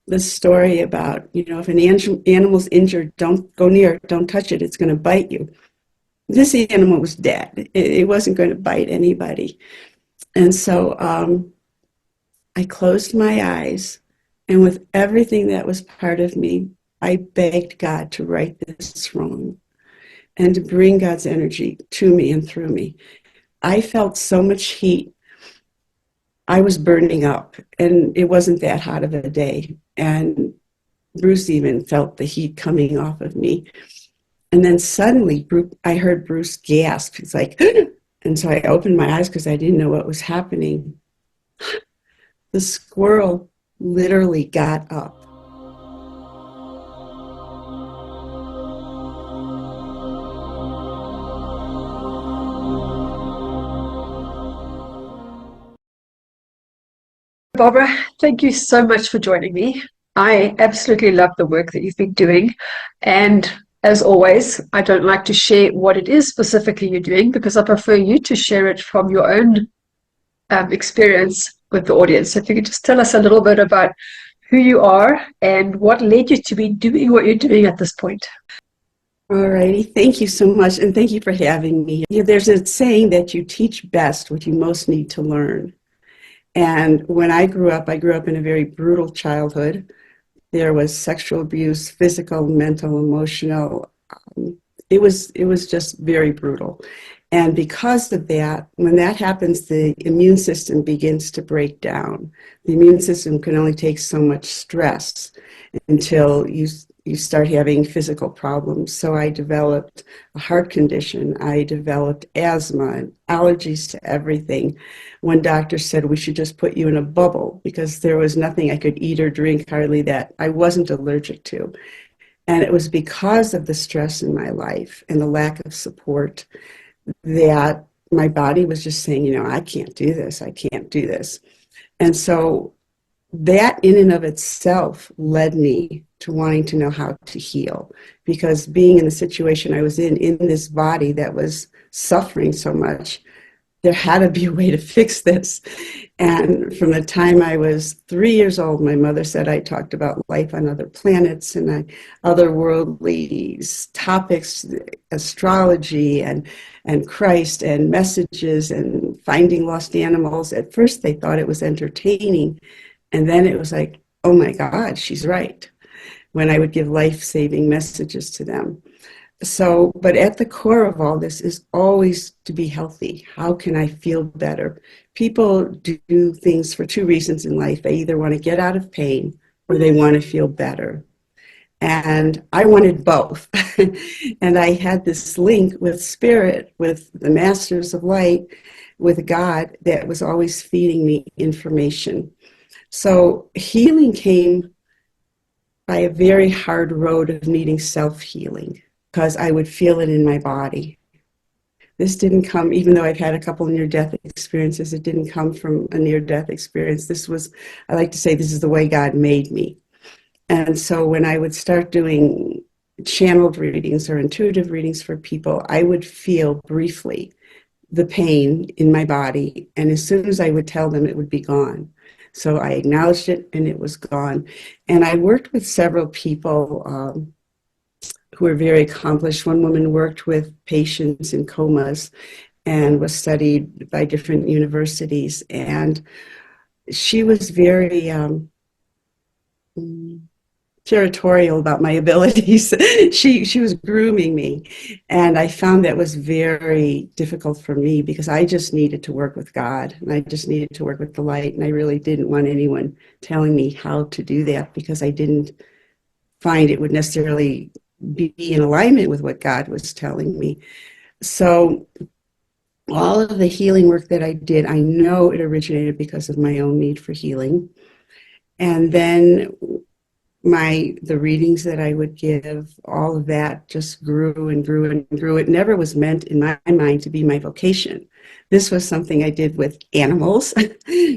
the story about, if an animal's injured, don't go near it, don't touch it, it's going to bite you. This animal was dead. It wasn't going to bite anybody. And so I closed my eyes, and with everything that was part of me, I begged God to right this wrong and to bring God's energy to me and through me. I felt so much heat. I was burning up, and it wasn't that hot of a day. And Bruce even felt the heat coming off of me. And then suddenly I heard Bruce gasp. He's like, and so I opened my eyes because I didn't know what was happening. The squirrel literally got up. Barbara, thank you so much for joining me. I absolutely love the work that you've been doing. And as always, I don't like to share what it is specifically you're doing because I prefer you to share it from your own experience with the audience. So if you could just tell us a little bit about who you are and what led you to be doing what you're doing at this point. All righty. Thank you so much. And thank you for having me. There's a saying that you teach best what you most need to learn. And when I grew up in a very brutal childhood. There was sexual abuse, physical, mental, emotional. It was just very brutal. And because of that, when that happens, the immune system begins to break down. The immune system can only take so much stress until you start having physical problems. So I developed a heart condition. I developed asthma and allergies to everything. One doctor said we should just put you in a bubble because there was nothing I could eat or drink hardly that I wasn't allergic to. And it was because of the stress in my life and the lack of support that my body was just saying, I can't do this. I can't do this. And so that in and of itself led me to wanting to know how to heal, because being in the situation I was in this body that was suffering so much, there had to be a way to fix this. And from the time I was 3 years old, my mother said I talked about life on other planets and otherworldly topics, astrology and Christ and messages and finding lost animals. At first they thought it was entertaining. And then it was like, oh my God, she's right, when I would give life-saving messages to them. So, but at the core of all this is always to be healthy. How can I feel better? People do things for two reasons in life. They either want to get out of pain or they want to feel better. And I wanted both. And I had this link with spirit, with the masters of light, with God that was always feeding me information. So healing came by a very hard road of needing self-healing because I would feel it in my body. This didn't come, even though I've had a couple near-death experiences, it didn't come from a near-death experience. This was, I like to say, this is the way God made me. And so when I would start doing channeled readings or intuitive readings for people, I would feel briefly the pain in my body. And as soon as I would tell them, it would be gone. So I acknowledged it and it was gone. And I worked with several people who were very accomplished. One woman worked with patients in comas and was studied by different universities. And she was very territorial about my abilities. She was grooming me. And I found that was very difficult for me because I just needed to work with God and I just needed to work with the light. And I really didn't want anyone telling me how to do that because I didn't find it would necessarily be in alignment with what God was telling me. So all of the healing work that I did, I know it originated because of my own need for healing. And then the readings that I would give, all of that just grew and grew and grew. It never was meant in my mind to be my vocation. This was something I did with animals,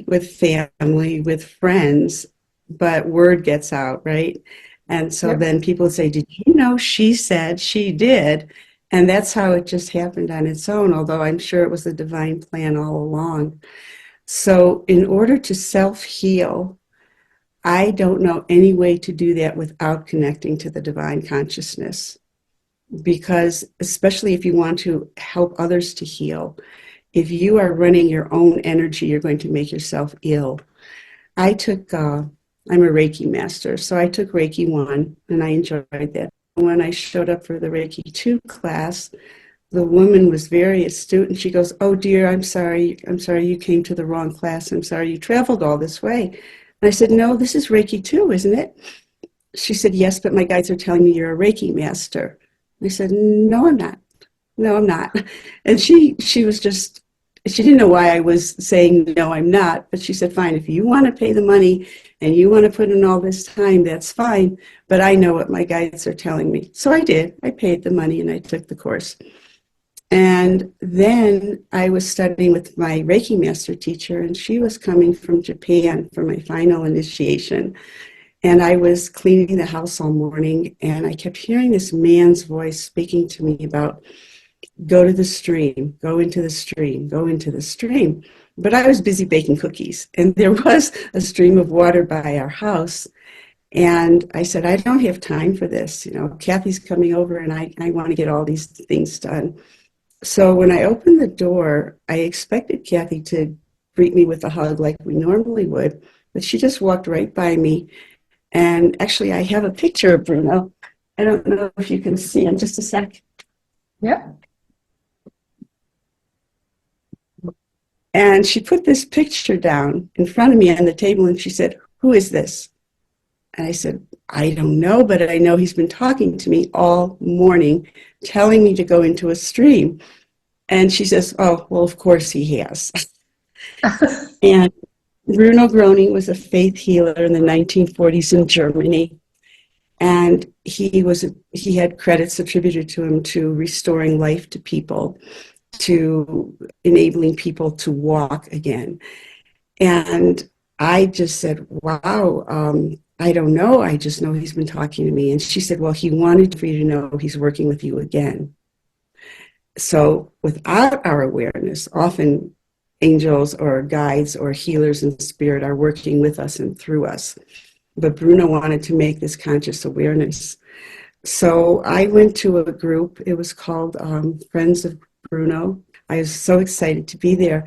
with family, with friends, but word gets out, right? And so then people would say, did you know she said she did? And that's how it just happened on its own, although I'm sure it was a divine plan all along. So in order to self-heal, I don't know any way to do that without connecting to the divine consciousness, because especially if you want to help others to heal, if you are running your own energy, you're going to make yourself ill. I'm a Reiki master, so I took Reiki 1 and I enjoyed that. When I showed up for the Reiki 2 class, the woman was very astute and she goes, "Oh dear, I'm sorry you came to the wrong class. I'm sorry you traveled all this way." And I said, "No, this is Reiki 2, isn't it?" She said, "Yes, but my guides are telling me you're a Reiki master." I said, "No, I'm not. No, I'm not." And she was just, she didn't know why I was saying, "No, I'm not." But she said, "Fine, if you want to pay the money and you want to put in all this time, that's fine. But I know what my guides are telling me." So I did. I paid the money and I took the course. And then I was studying with my Reiki master teacher, and she was coming from Japan for my final initiation. And I was cleaning the house all morning, and I kept hearing this man's voice speaking to me about, "Go to the stream, go into the stream, go into the stream." But I was busy baking cookies, and there was a stream of water by our house. And I said, "I don't have time for this. You know, Kathy's coming over, and I want to get all these things done." So when I opened the door, I expected Kathy to greet me with a hug like we normally would, but she just walked right by me. And actually, I have a picture of Bruno. I don't know if you can see him. Just a sec. Yeah. And she put this picture down in front of me on the table, and she said, "Who is this?" And I said, "I don't know, but I know he's been talking to me all morning, telling me to go into a stream." And she says, "Oh, well, of course he has." And Bruno Groening was a faith healer in the 1940s in Germany. And he had credits attributed to him to restoring life to people, to enabling people to walk again. And I just said, "Wow, I don't know. I just know he's been talking to me." And she said, "Well, he wanted for you to know he's working with you again." So without our awareness, often angels or guides or healers in spirit are working with us and through us. But Bruno wanted to make this conscious awareness. So I went to a group. It was called Friends of Bruno. I was so excited to be there.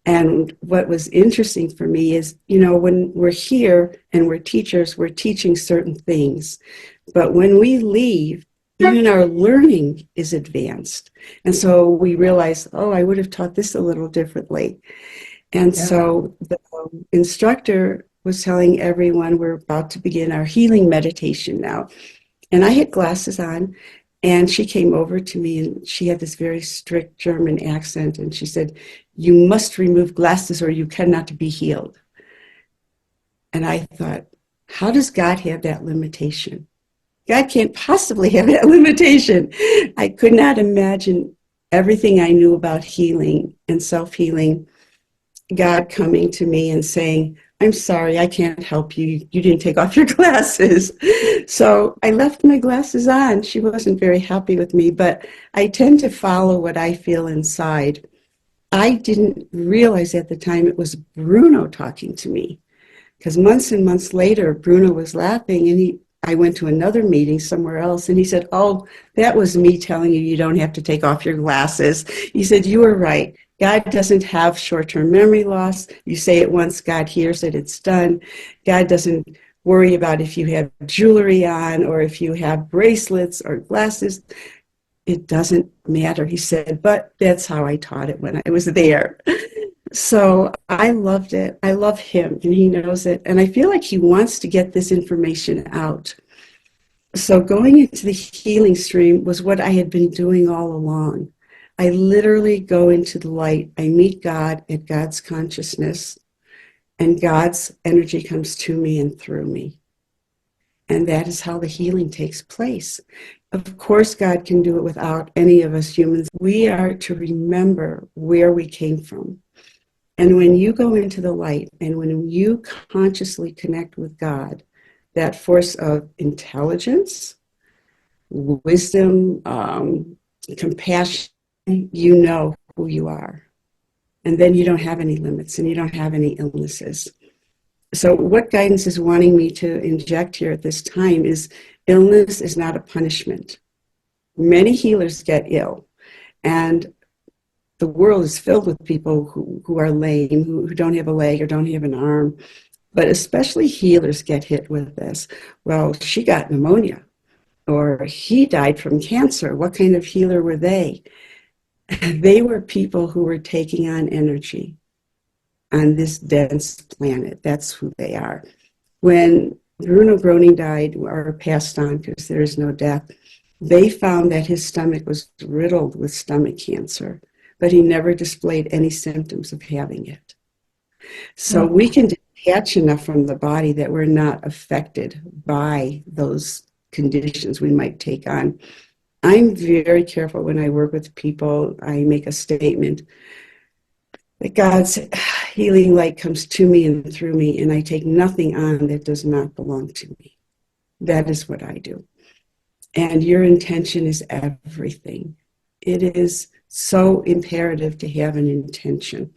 And what was interesting for me is, you know, when we're here and we're teachers, we're teaching certain things. But when we leave, even our learning is advanced. And so we realize, oh, I would have taught this a little differently. And so the instructor was telling everyone, we're about to begin our healing meditation now. And I had glasses on, and she came over to me, and she had this very strict German accent, and she said, "You must remove glasses or you cannot be healed." And I thought, how does God have that limitation? God can't possibly have that limitation. I could not imagine everything I knew about healing and self-healing, God coming to me and saying, "I'm sorry, I can't help you. You didn't take off your glasses." So I left my glasses on. She wasn't very happy with me, but I tend to follow what I feel inside. I didn't realize at the time it was Bruno talking to me, because months and months later, Bruno was laughing, and I went to another meeting somewhere else, and he said, "Oh, that was me telling you you don't have to take off your glasses." He said, "You were right. God doesn't have short-term memory loss. You say it once, God hears it, it's done. God doesn't worry about if you have jewelry on or if you have bracelets or glasses. It doesn't matter." He said, "But that's how I taught it when I was there." So I loved it. I love him, and he knows it. And I feel like he wants to get this information out. So going into the healing stream was what I had been doing all along. I literally go into the light. I meet God at God's consciousness, and God's energy comes to me and through me. And that is how the healing takes place. Of course, God can do it without any of us humans. We are to remember where we came from. And when you go into the light and when you consciously connect with God, that force of intelligence, wisdom, compassion, you know who you are. And then you don't have any limits and you don't have any illnesses. So what guidance is wanting me to inject here at this time is illness is not a punishment. Many healers get ill, and the world is filled with people who are lame, who don't have a leg or don't have an arm, but especially healers get hit with this. Well, she got pneumonia, or he died from cancer. What kind of healer were they? They were people who were taking on energy on this dense planet. That's who they are. When Bruno Groening died or passed on, because there is no death, they found that his stomach was riddled with stomach cancer, but he never displayed any symptoms of having it. So we can detach enough from the body that we're not affected by those conditions we might take on. I'm very careful when I work with people. I make a statement that God's healing light comes to me and through me, and I take nothing on that does not belong to me. That is what I do. And your intention is everything. It is so imperative to have an intention.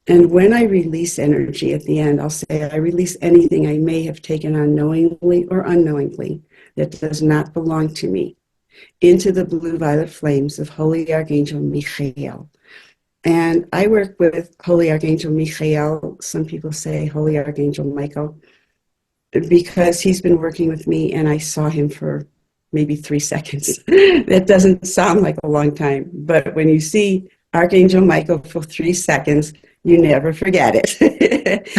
And when I release energy at the end, I'll say I release anything I may have taken on knowingly or unknowingly that does not belong to me into the blue-violet flames of Holy Archangel Michael. And I work with Holy Archangel Michael. Some people say Holy Archangel Michael, because he's been working with me and I saw him for maybe 3 seconds. That doesn't sound like a long time, but when you see Archangel Michael for 3 seconds, you never forget it.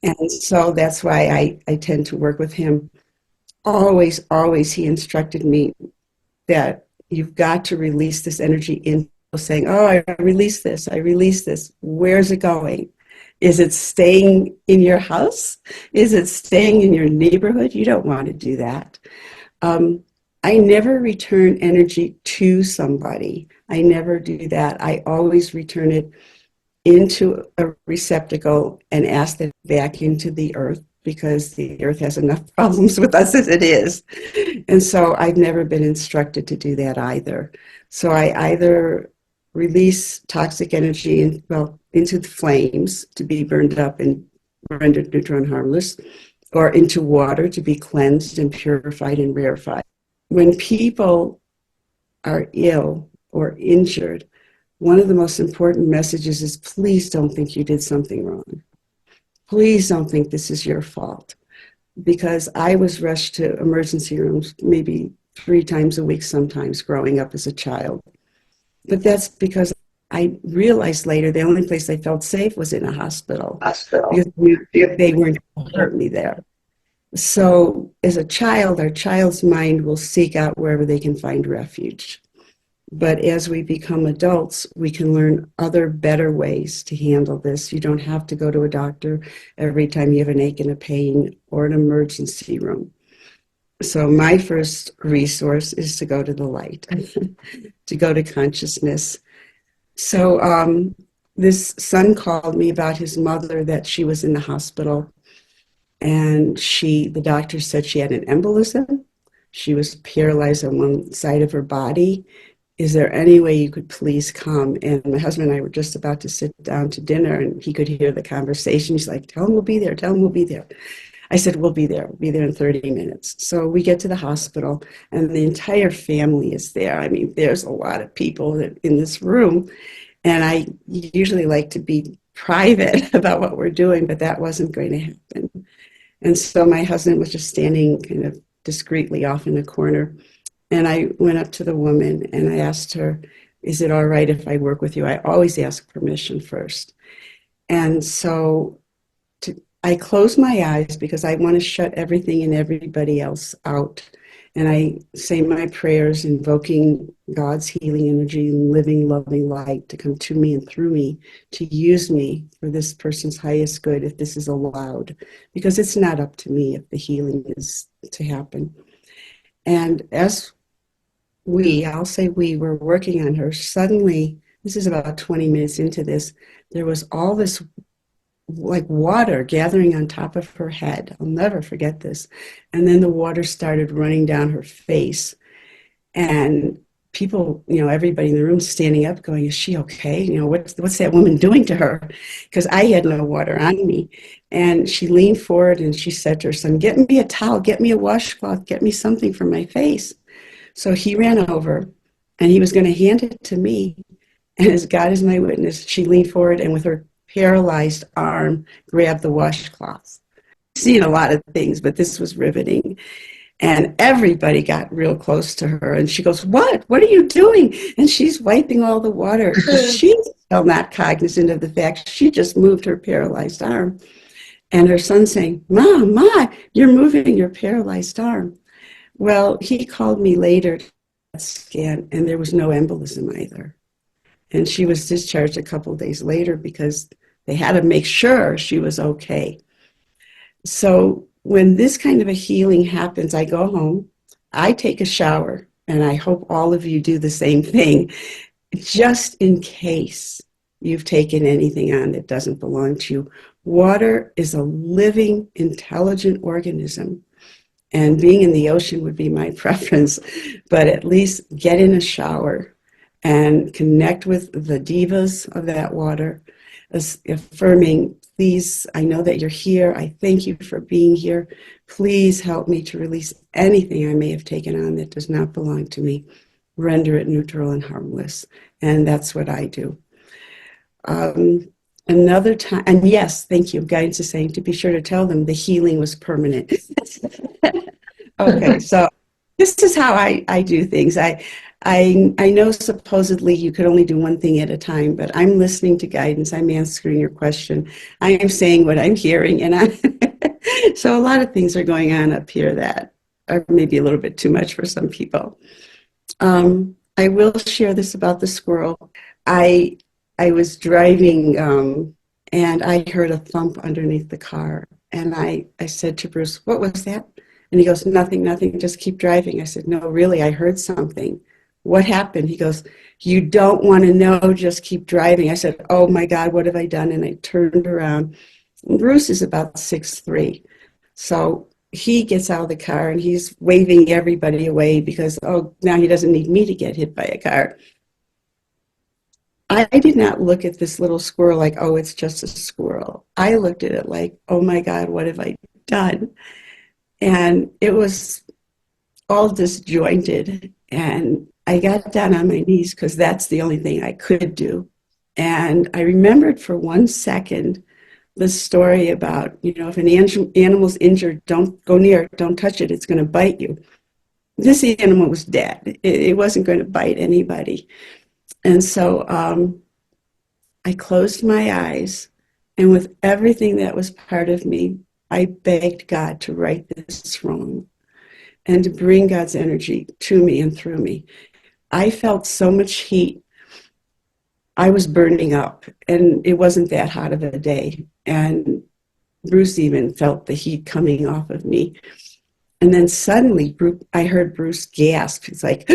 And so that's why I tend to work with him. Always, always, he instructed me that you've got to release this energy in, saying, oh, I release this, I release this. Where's it going? Is it staying in your house? Is it staying in your neighborhood? You don't want to do that. I never return energy to somebody. I never do that. I always return it into a receptacle and ask it back into the earth, because the earth has enough problems with us as it is. And so I've never been instructed to do that either. So I either release toxic energy into the flames to be burned up and rendered neutral and harmless, or into water to be cleansed and purified and rarefied. When people are ill or injured, one of the most important messages is, please don't think you did something wrong. Please don't think this is your fault. Because I was rushed to emergency rooms maybe 3 times a week sometimes growing up as a child. But that's because I realized later the only place I felt safe was in a hospital. Because they weren't going to hurt me there. So as a child, our child's mind will seek out wherever they can find refuge. But as we become adults, we can learn other better ways to handle this. You don't have to go to a doctor every time you have an ache and a pain or an emergency room. So my first resource is to go to the light, to go to consciousness. So this son called me about his mother, that she was in the hospital, and the doctor said she had an embolism. She was paralyzed on one side of her body. Is there any way you could please come? And my husband and I were just about to sit down to dinner, and he could hear the conversation. He's like, tell him we'll be there, tell him we'll be there. I said, we'll be there in 30 minutes. So we get to the hospital, and the entire family is there. I mean, there's a lot of people in this room, and I usually like to be private about what we're doing, but that wasn't going to happen. And so my husband was just standing kind of discreetly off in a corner. And I went up to the woman and I asked her, is it all right if I work with you? I always ask permission first. And so I close my eyes because I want to shut everything and everybody else out. And I say my prayers, invoking God's healing energy and living, loving light to come to me and through me, to use me for this person's highest good if this is allowed. Because it's not up to me if the healing is to happen. And as I'll say we were working on her, suddenly, this is about 20 minutes into this, there was all this like water gathering on top of her head. I'll never forget this. And then the water started running down her face. And people, everybody in the room standing up going, is she okay? What's that woman doing to her? Because I had no water on me. And she leaned forward and she said to her son, get me a towel, get me a washcloth, get me something for my face. So he ran over and he was going to hand it to me. And as God is my witness, she leaned forward and with her paralyzed arm grabbed the washcloth. I've seen a lot of things, but this was riveting. And everybody got real close to her. And she goes, What are you doing? And she's wiping all the water. She's still not cognizant of the fact she just moved her paralyzed arm. And her son saying, Ma, you're moving your paralyzed arm. Well, he called me later to scan, and there was no embolism either. And she was discharged a couple of days later because they had to make sure she was okay. So when this kind of a healing happens, I go home, I take a shower, and I hope all of you do the same thing, just in case you've taken anything on that doesn't belong to you. Water is a living, intelligent organism, and being in the ocean would be my preference, but at least get in a shower and connect with the divas of that water, affirming, please, I know that you're here. I thank you for being here. Please help me to release anything I may have taken on that does not belong to me. Render it neutral and harmless. And that's what I do. Another time, and yes, thank you. Guidance is saying to be sure to tell them the healing was permanent. Okay, so this is how I do things. I know supposedly you could only do one thing at a time, but I'm listening to guidance. I'm answering your question. I am saying what I'm hearing, so a lot of things are going on up here that are maybe a little bit too much for some people. I will share this about the squirrel. I was driving and I heard a thump underneath the car, and I said to Bruce, "What was that?" And he goes, nothing, just keep driving. I said, no, really, I heard something. What happened? He goes, you don't want to know, just keep driving. I said, oh my God, what have I done? And I turned around. And Bruce is about 6'3". So he gets out of the car and he's waving everybody away because, now he doesn't need me to get hit by a car. I did not look at this little squirrel like, oh, it's just a squirrel. I looked at it like, oh my God, what have I done? And it was all disjointed. And I got down on my knees because that's the only thing I could do. And I remembered for 1 second the story about, if an animal's injured, don't go near it, don't touch it, it's going to bite you. This animal was dead. It wasn't going to bite anybody. And so I closed my eyes, and with everything that was part of me, I begged God to right this wrong and to bring God's energy to me and through me. I felt so much heat. I was burning up, and it wasn't that hot of a day. And Bruce even felt the heat coming off of me. And then suddenly I heard Bruce gasp. He's like,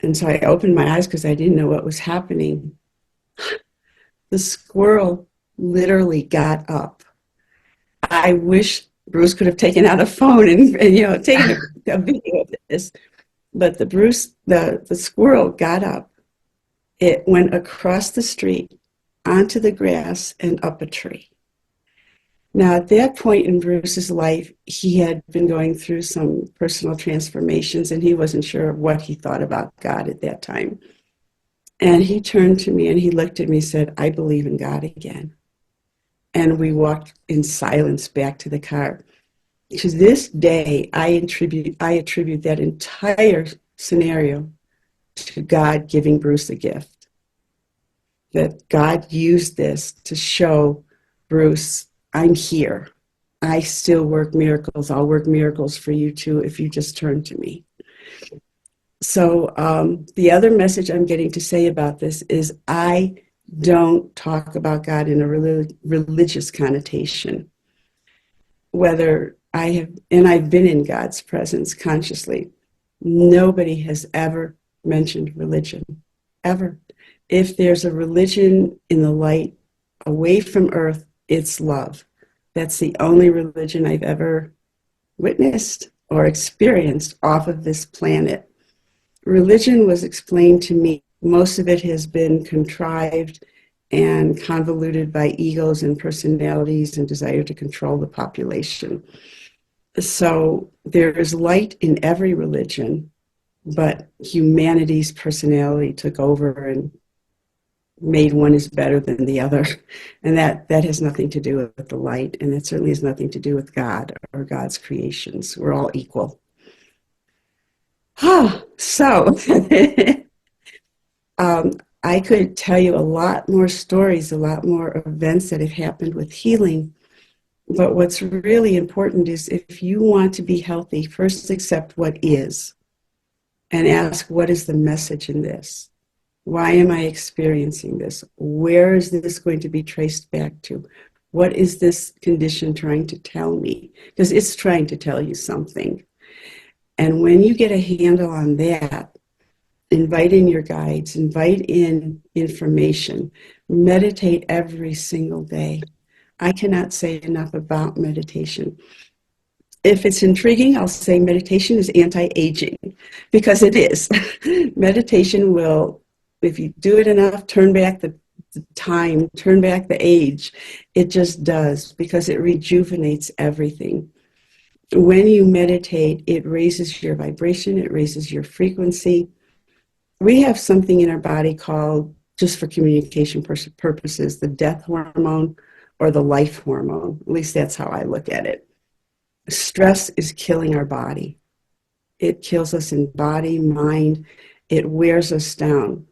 and so I opened my eyes because I didn't know what was happening. The squirrel literally got up. I wish Bruce could have taken out a phone and taken a video of this. But the squirrel got up. It went across the street, onto the grass, and up a tree. Now, at that point in Bruce's life, he had been going through some personal transformations, and he wasn't sure what he thought about God at that time. And he turned to me and he looked at me and said, I believe in God again. And we walked in silence back to the car. To this day, I attribute that entire scenario to God giving Bruce a gift. That God used this to show Bruce, I'm here. I still work miracles. I'll work miracles for you too if you just turn to me. So the other message I'm getting to say about this is I don't talk about God in a religious connotation. Whether I've been in God's presence consciously, nobody has ever mentioned religion, ever. If there's a religion in the light away from earth, it's love. That's the only religion I've ever witnessed or experienced off of this planet. religion was explained to me. Most of it has been contrived and convoluted by egos and personalities and desire to control the population. So there is light in every religion, but humanity's personality took over and made one is better than the other. And that has nothing to do with the light, and that certainly has nothing to do with God or God's creations. We're all equal. So I could tell you a lot more stories, a lot more events that have happened with healing. But what's really important is, if you want to be healthy, first accept what is and ask, what is the message in this? Why am I experiencing this? Where is this going to be traced back to? What is this condition trying to tell me? Because it's trying to tell you something. And when you get a handle on that, invite in your guides, invite in information, meditate every single day. I cannot say enough about meditation. If it's intriguing, I'll say meditation is anti-aging, because it is. Meditation will, if you do it enough, turn back the time, turn back the age. It just does, because it rejuvenates everything. When you meditate, it raises your vibration, it raises your frequency. We have something in our body called, just for communication purposes, the death hormone or the life hormone. At least that's how I look at it. Stress is killing our body. It kills us in body, mind. It wears us down.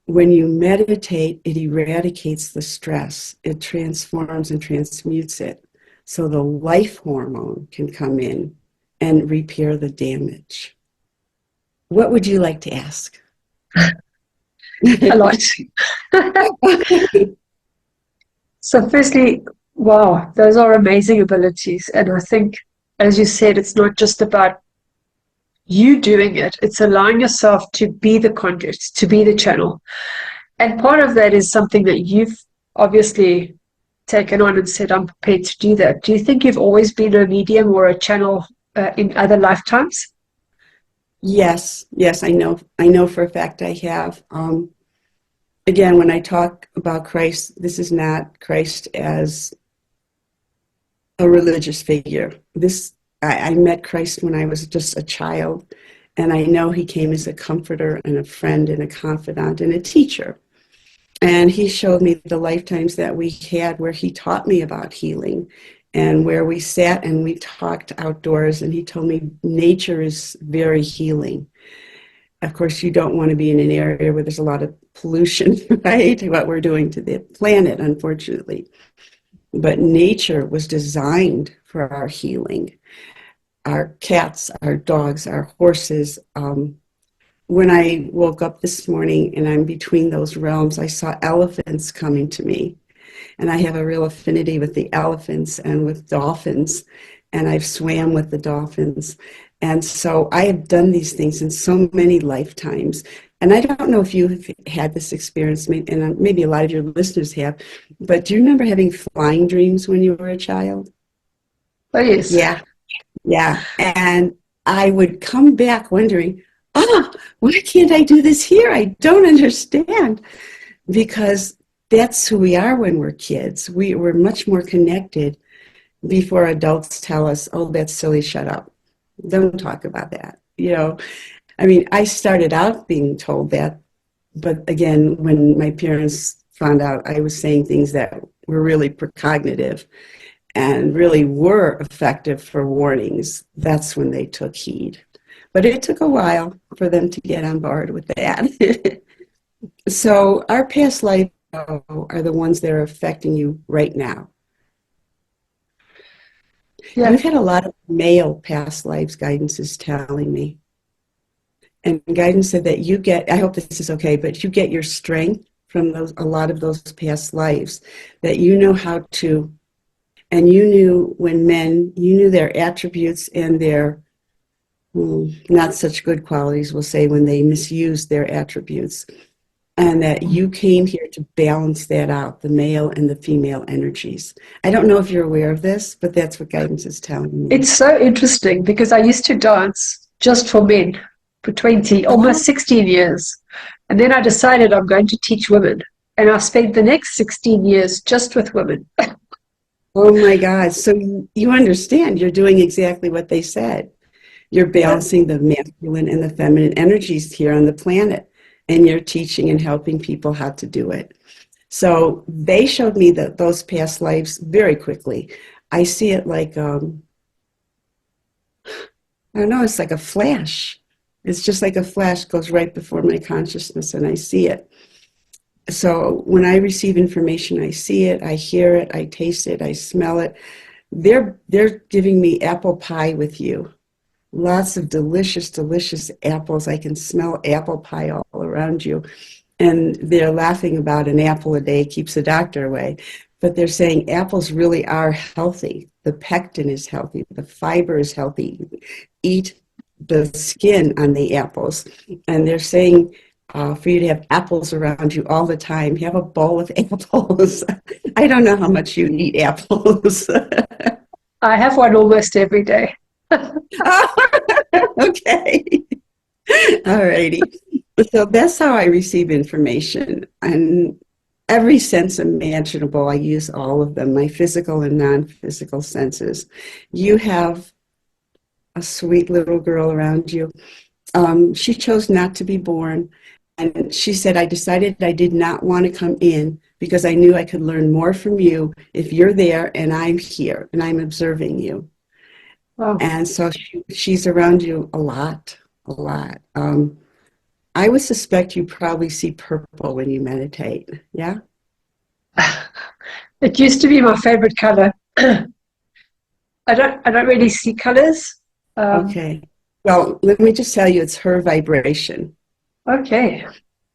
When you meditate, it eradicates the stress. It transforms and transmutes it. So the life hormone can come in and repair the damage. What would you like to ask? A lot. So firstly, wow, those are amazing abilities. And I think, as you said, it's not just about you doing it, it's allowing yourself to be the conduit, to be the channel. And part of that is something that you've obviously taken on and said, I'm prepared to do that. Do you think you've always been a medium or a channel in other lifetimes? Yes, I know for a fact I have. Again, when I talk about Christ, this is not Christ as a religious figure. I met Christ when I was just a child, and I know he came as a comforter and a friend and a confidant and a teacher. And he showed me the lifetimes that we had where he taught me about healing, and where we sat and we talked outdoors, and he told me nature is very healing. Of course, you don't want to be in an area where there's a lot of pollution, right? What we're doing to the planet, unfortunately. But nature was designed for our healing. Our cats, our dogs, our horses. When I woke up this morning and I'm between those realms, I saw elephants coming to me. And I have a real affinity with the elephants and with dolphins. And I've swam with the dolphins. And so I have done these things in so many lifetimes. And I don't know if you've had this experience, and maybe a lot of your listeners have, but do you remember having flying dreams when you were a child? Oh, yes. Yeah. And I would come back wondering, why can't I do this here? I don't understand. Because that's who we are when we're kids. We're much more connected before adults tell us, oh, that's silly, shut up. Don't talk about that. I mean, I started out being told that, but again, when my parents found out I was saying things that were really precognitive and really were effective for warnings, that's when they took heed. But it took a while for them to get on board with that. So our past lives are the ones that are affecting you right now. Yeah. You've had a lot of male past lives, guidance is telling me. And guidance said that you get, I hope this is okay, but you get your strength from a lot of those past lives, that you know how to, and you knew when men, you knew their attributes and their not such good qualities, we'll say, when they misused their attributes. And that you came here to balance that out, the male and the female energies. I don't know if you're aware of this, but that's what guidance is telling me. It's so interesting because I used to dance just for men. for 20, Oh, almost 16 years. And then I decided I'm going to teach women. And I spent the next 16 years just with women. oh my God. So you understand you're doing exactly what they said. You're Yeah. balancing the masculine and the feminine energies here on the planet, and you're teaching and helping people how to do it. So they showed me that those past lives very quickly. I see it like I don't know, it's like a flash. It's just like a flash goes right before my consciousness and I see it. So when I receive information, I see it, I hear it, I taste it, I smell it. They're giving me apple pie with you. Lots of delicious, delicious apples. I can smell apple pie all around you. And they're laughing about an apple a day keeps the doctor away. But they're saying apples really are healthy. The pectin is healthy. The fiber is healthy. Eat the skin on the apples. And they're saying for you to have apples around you all the time. Have a bowl of apples. I don't know how much you eat apples. I have one almost every day. Okay. All righty. So that's how I receive information. And every sense imaginable, I use all of them, my physical and non-physical senses. You have a sweet little girl around you. She chose not to be born. And she said, I decided I did not want to come in because I knew I could learn more from you if you're there and I'm here and I'm observing you. Wow. And so she's around you a lot, a lot. I would suspect you probably see purple when you meditate. Yeah? It used to be my favorite color. I don't really see colors. Um, Okay. Well, let me just tell you, it's her vibration. okay.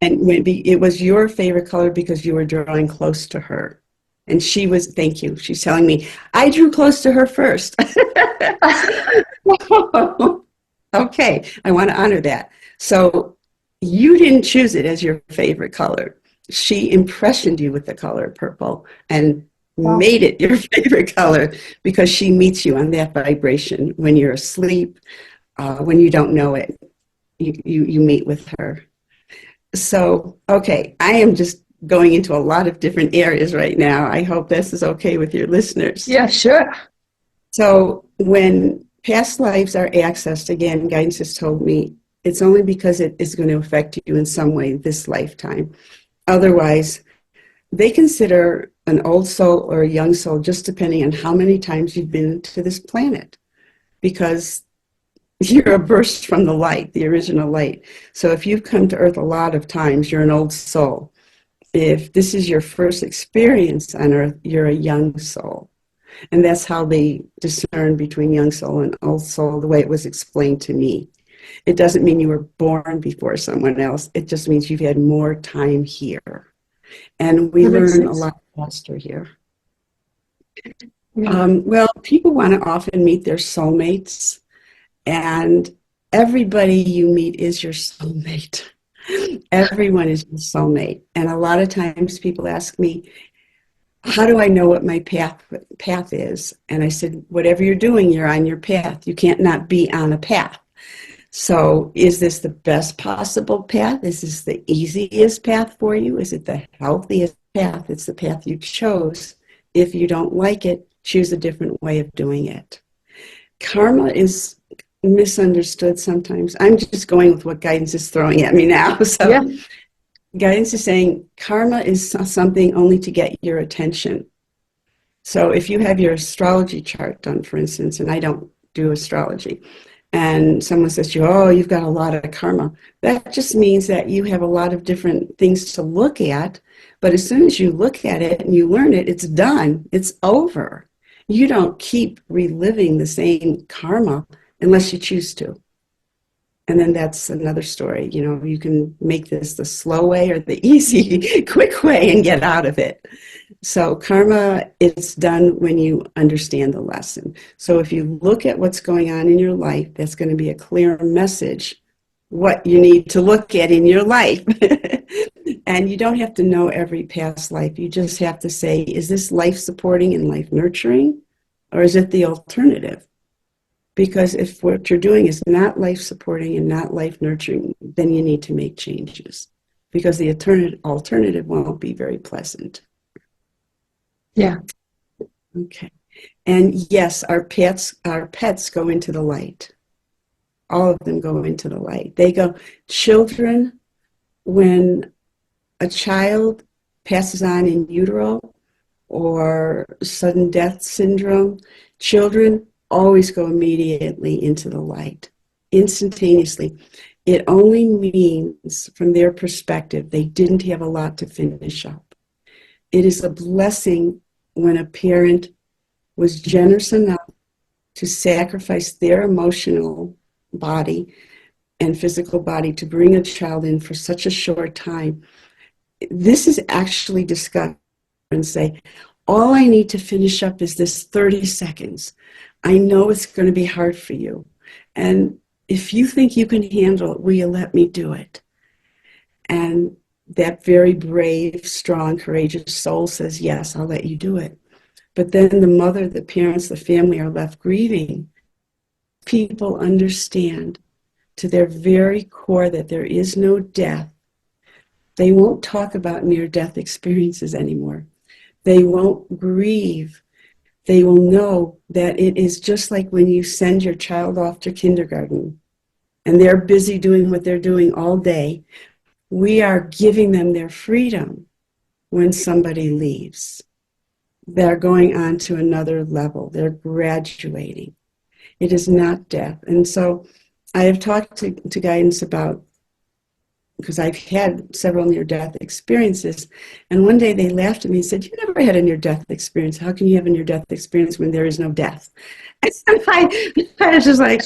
And it was your favorite color because you were drawing close to her. And she was, thank you. She's telling me, I drew close to her first. Okay, I want to honor that. So you didn't choose it as your favorite color. She impressioned you with the color purple and Wow. made it your favorite color because she meets you on that vibration when you're asleep, when you don't know it. You meet with her. So, okay, I am just going into a lot of different areas right now. I hope this is okay with your listeners. Yeah, sure. So when past lives are accessed, again, guidance has told me it's only because it is going to affect you in some way this lifetime. Otherwise, they consider an old soul or a young soul just depending on how many times you've been to this planet, because you're a burst from the light, the original light. So if you've come to Earth a lot of times, you're an old soul. If this is your first experience on Earth, you're a young soul. And that's how they discern between young soul and old soul, the way it was explained to me. It doesn't mean you were born before someone else. It just means you've had more time here. And we That makes learn a sense. lot faster here. Yeah. Well, people want to often meet their soulmates, and everybody you meet is your soulmate. Everyone is your soulmate. And a lot of times people ask me, how do I know what my path is? And I said, whatever you're doing, you're on your path. You can't not be on a path. So is this the best possible path? Is this the easiest path for you? Is it the healthiest path? It's the path you chose. If you don't like it, choose a different way of doing it. Karma is misunderstood sometimes. I'm just going with what guidance is throwing at me now. Yeah. So guidance is saying karma is something only to get your attention. So if you have your astrology chart done, for instance, and I don't do astrology, and someone says to you, oh, you've got a lot of karma, that just means that you have a lot of different things to look at. But as soon as you look at it and you learn it, it's done. It's over. You don't keep reliving the same karma unless you choose to. And then that's another story. You know, you can make this the slow way or the easy, quick way and get out of it. So karma is done when you understand the lesson. So if you look at what's going on in your life, that's going to be a clear message what you need to look at in your life. And you don't have to know every past life. You just have to say, is this life supporting and life nurturing? Or is it the alternative? Because if what you're doing is not life supporting and not life nurturing, then you need to make changes, because the alternative won't be very pleasant. Yeah. Okay. And yes, our pets go into the light. All of them go into the light. They go, children, when a child passes on in utero or sudden death syndrome, children always go immediately into the light, instantaneously. It only means, from their perspective, they didn't have a lot to finish up. It is a blessing when a parent was generous enough to sacrifice their emotional body and physical body to bring a child in for such a short time. This is actually discussed and say, all I need to finish up is this 30 seconds. I know it's going to be hard for you. And if you think you can handle it, will you let me do it? And that very brave, strong, courageous soul says, yes, I'll let you do it. But then the mother, the parents, the family are left grieving. People understand to their very core that there is no death. They won't talk about near-death experiences anymore. They won't grieve. They will know that it is just like when you send your child off to kindergarten and they're busy doing what they're doing all day. We are giving them their freedom when somebody leaves. They're going on to another level. They're graduating. It is not death. And so I have talked to guidance about, because I've had several near-death experiences, and one day they laughed at me and said, you never had a near-death experience. How can you have a near-death experience when there is no death? And I was just like,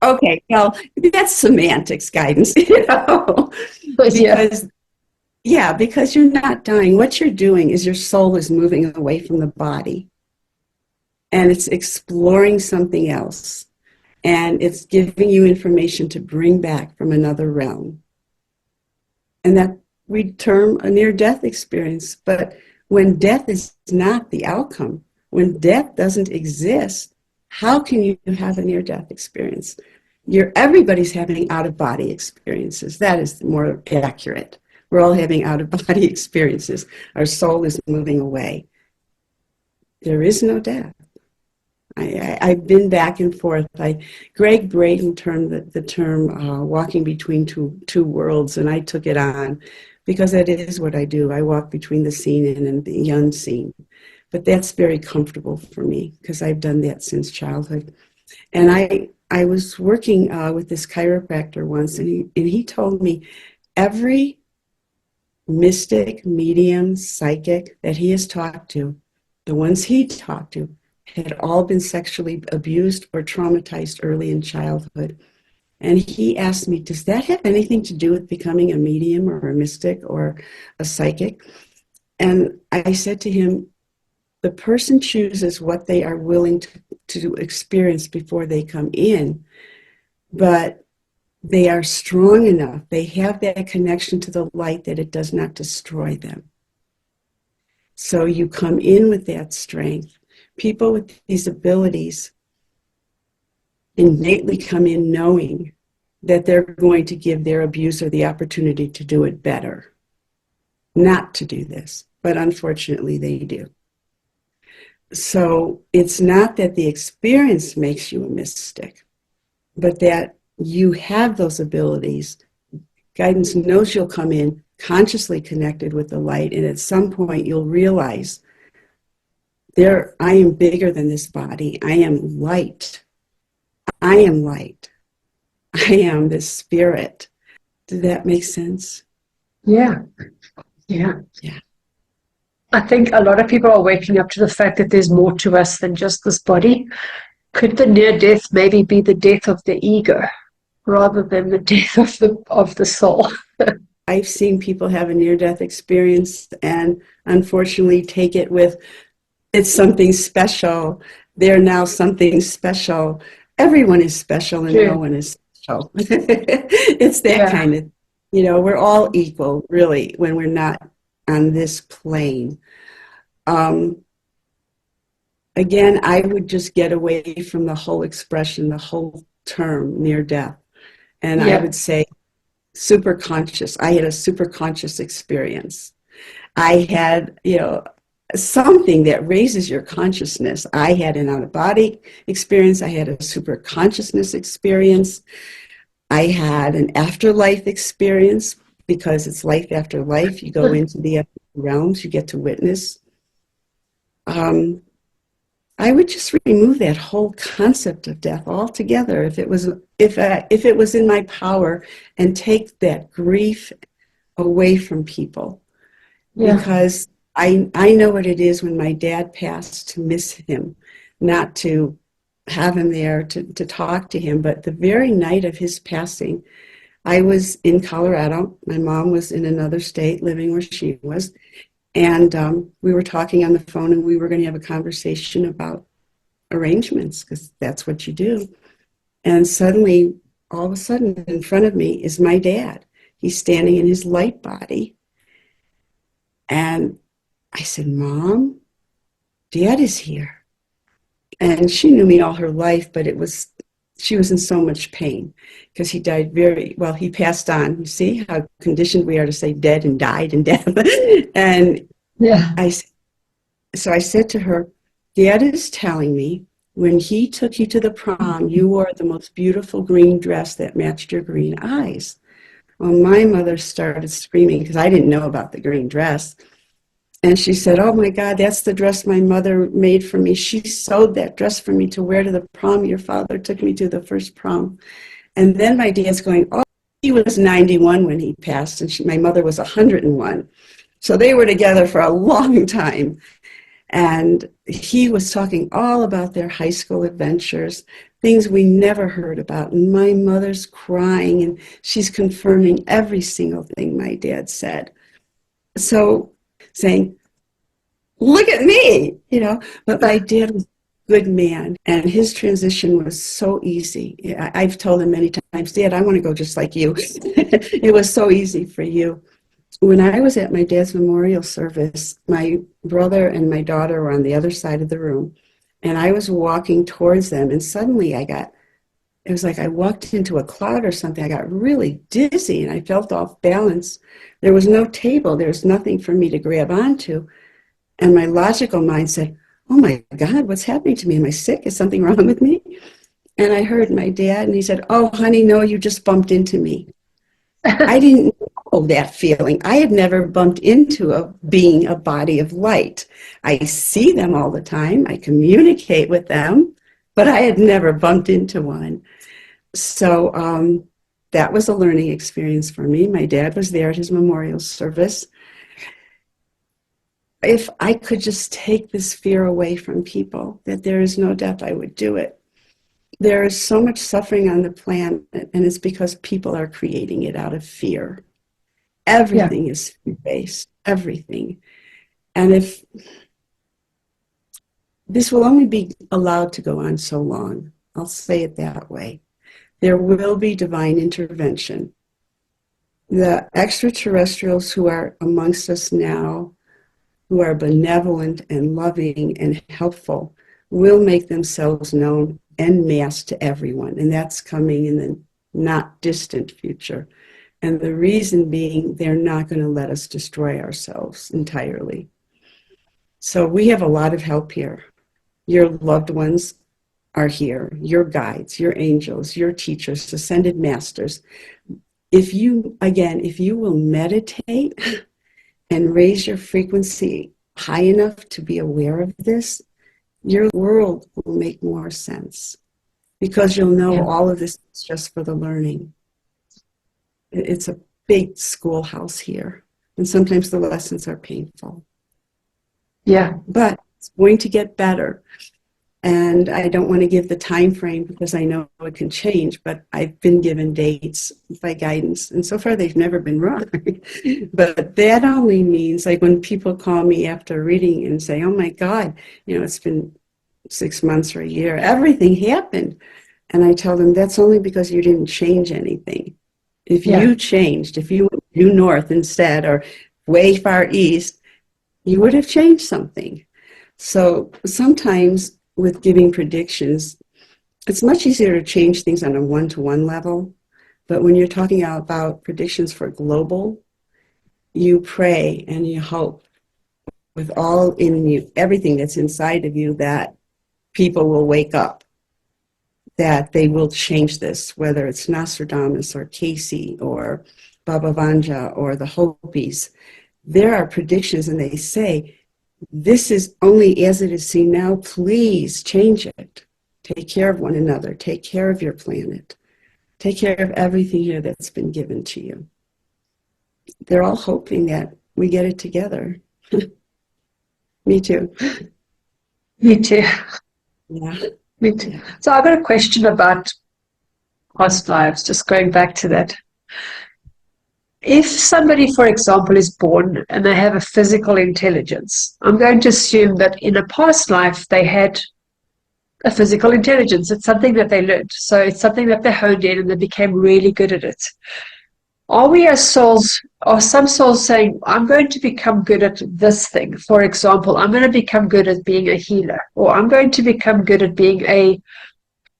okay, well, that's semantics, guidance, you know? Because, yeah, because you're not dying. What you're doing is your soul is moving away from the body, and it's exploring something else, and it's giving you information to bring back from another realm. And that we term a near-death experience. But when death is not the outcome, when death doesn't exist, how can you have a near-death experience? Everybody's having out-of-body experiences. That is more accurate. We're all having out-of-body experiences. Our soul is moving away. There is no death. I've been back and forth. Greg Braden termed the term walking between two worlds, and I took it on because that is what I do. I walk between the seen and the unseen. But that's very comfortable for me because I've done that since childhood. And I was working with this chiropractor once, and he told me every mystic, medium, psychic that he has talked to, the ones he talked to, had all been sexually abused or traumatized early in childhood. And he asked me, does that have anything to do with becoming a medium or a mystic or a psychic? And I said to him, the person chooses what they are willing to experience before they come in, but they are strong enough, they have that connection to the light that it does not destroy them. So you come in with that strength. People with these abilities innately come in knowing that they're going to give their abuser the opportunity to do it better. Not to do this, but unfortunately they do. So it's not that the experience makes you a mystic, but that you have those abilities. Guidance knows you'll come in consciously connected with the light, and at some point you'll realize I am bigger than this body. I am light. I am light. I am this spirit. Did that make sense? Yeah. I think a lot of people are waking up to the fact that there's more to us than just this body. Could the near death maybe be the death of the ego rather than the death of the soul? I've seen people have a near-death experience and unfortunately take it with, it's something special. They're now something special. Everyone is special and no one is special. It's that kind of, we're all equal, really, when we're not on this plane. again, I would just get away from the whole expression, the whole term near death. And I Yeah. would say super conscious. I had a super conscious experience. I had, something that raises your consciousness. I had an out of body experience. I had a super consciousness experience. I had an afterlife experience because it's life after life. You go into the other realms, you get to witness. I would just remove that whole concept of death altogether if it was in my power, and take that grief away from people, Yeah. because I know what it is when my dad passed, to miss him, not to have him there to talk to him. But the very night of his passing, I was in Colorado. My mom was in another state living where she was. And we were talking on the phone, and we were going to have a conversation about arrangements, because that's what you do. And suddenly, all of a sudden, in front of me is my dad. He's standing in his light body. And I said, Mom, Dad is here. And she knew me all her life, but she was in so much pain because he died he passed on. You see how conditioned we are to say dead and died and death. And Yeah. so I said to her, Dad is telling me when he took you to the prom, you wore the most beautiful green dress that matched your green eyes. Well, my mother started screaming because I didn't know about the green dress. And she said, oh my God, that's the dress my mother made for me. She sewed that dress for me to wear to the prom. Your father took me to the first prom. And then my dad's going, oh, he was 91 when he passed, and my mother was 101. So they were together for a long time. And he was talking all about their high school adventures, things we never heard about. And my mother's crying, and she's confirming every single thing my dad said. So saying, look at me, but my dad was a good man, and his transition was so easy. I've told him many times, Dad, I want to go just like you. It was so easy for you. When I was at my dad's memorial service, my brother and my daughter were on the other side of the room, and I was walking towards them, and suddenly it was like I walked into a cloud or something. I got really dizzy, and I felt off balance. There was no table. There was nothing for me to grab onto. And my logical mind said, oh my God, what's happening to me? Am I sick? Is something wrong with me? And I heard my dad, and he said, oh, honey, no, you just bumped into me. I didn't know that feeling. I had never bumped into being a body of light. I see them all the time. I communicate with them, but I had never bumped into one. So that was a learning experience for me. My dad was there at his memorial service. If I could just take this fear away from people, that there is no death, I would do it. There is so much suffering on the planet, and it's because people are creating it out of fear. Everything is fear-based, everything. And if this will only be allowed to go on so long, I'll say it that way. There will be divine intervention. The extraterrestrials who are amongst us now, who are benevolent and loving and helpful, will make themselves known en masse to everyone. And that's coming in the not distant future. And the reason being, they're not going to let us destroy ourselves entirely. So we have a lot of help here. Your loved ones are here, your guides, your angels, your teachers, ascended masters. If you will meditate and raise your frequency high enough to be aware of this, your world will make more sense, because you'll know all of this is just for the learning. It's a big schoolhouse here, and sometimes the lessons are painful. Yeah. But it's going to get better. And I don't want to give the time frame because I know it can change, but I've been given dates by guidance, and so far they've never been wrong. But that only means, like when people call me after reading and say, oh my God, it's been 6 months or a year, everything happened. And I tell them that's only because you didn't change anything. If you changed, if you went due north instead or way far east, you would have changed something. So sometimes with giving predictions, it's much easier to change things on a one-to-one level. But when you're talking about predictions for global, you pray and you hope with all in you, everything that's inside of you, that people will wake up, that they will change this, whether it's Nostradamus or Casey or Baba Vanja or the Hopis. There are predictions and they say, this is only as it is seen now, please change it. Take care of one another, take care of your planet, take care of everything here that's been given to you. They're all hoping that we get it together. Me too. Me too. Yeah. Me too. So I've got a question about past lives, just going back to that. If somebody, for example, is born and they have a physical intelligence, I'm going to assume that in a past life they had a physical intelligence. It's something that they learned. So it's something that they honed in and they became really good at it. Are we as souls, are some souls saying, I'm going to become good at this thing? For example, I'm going to become good at being a healer, or I'm going to become good at being a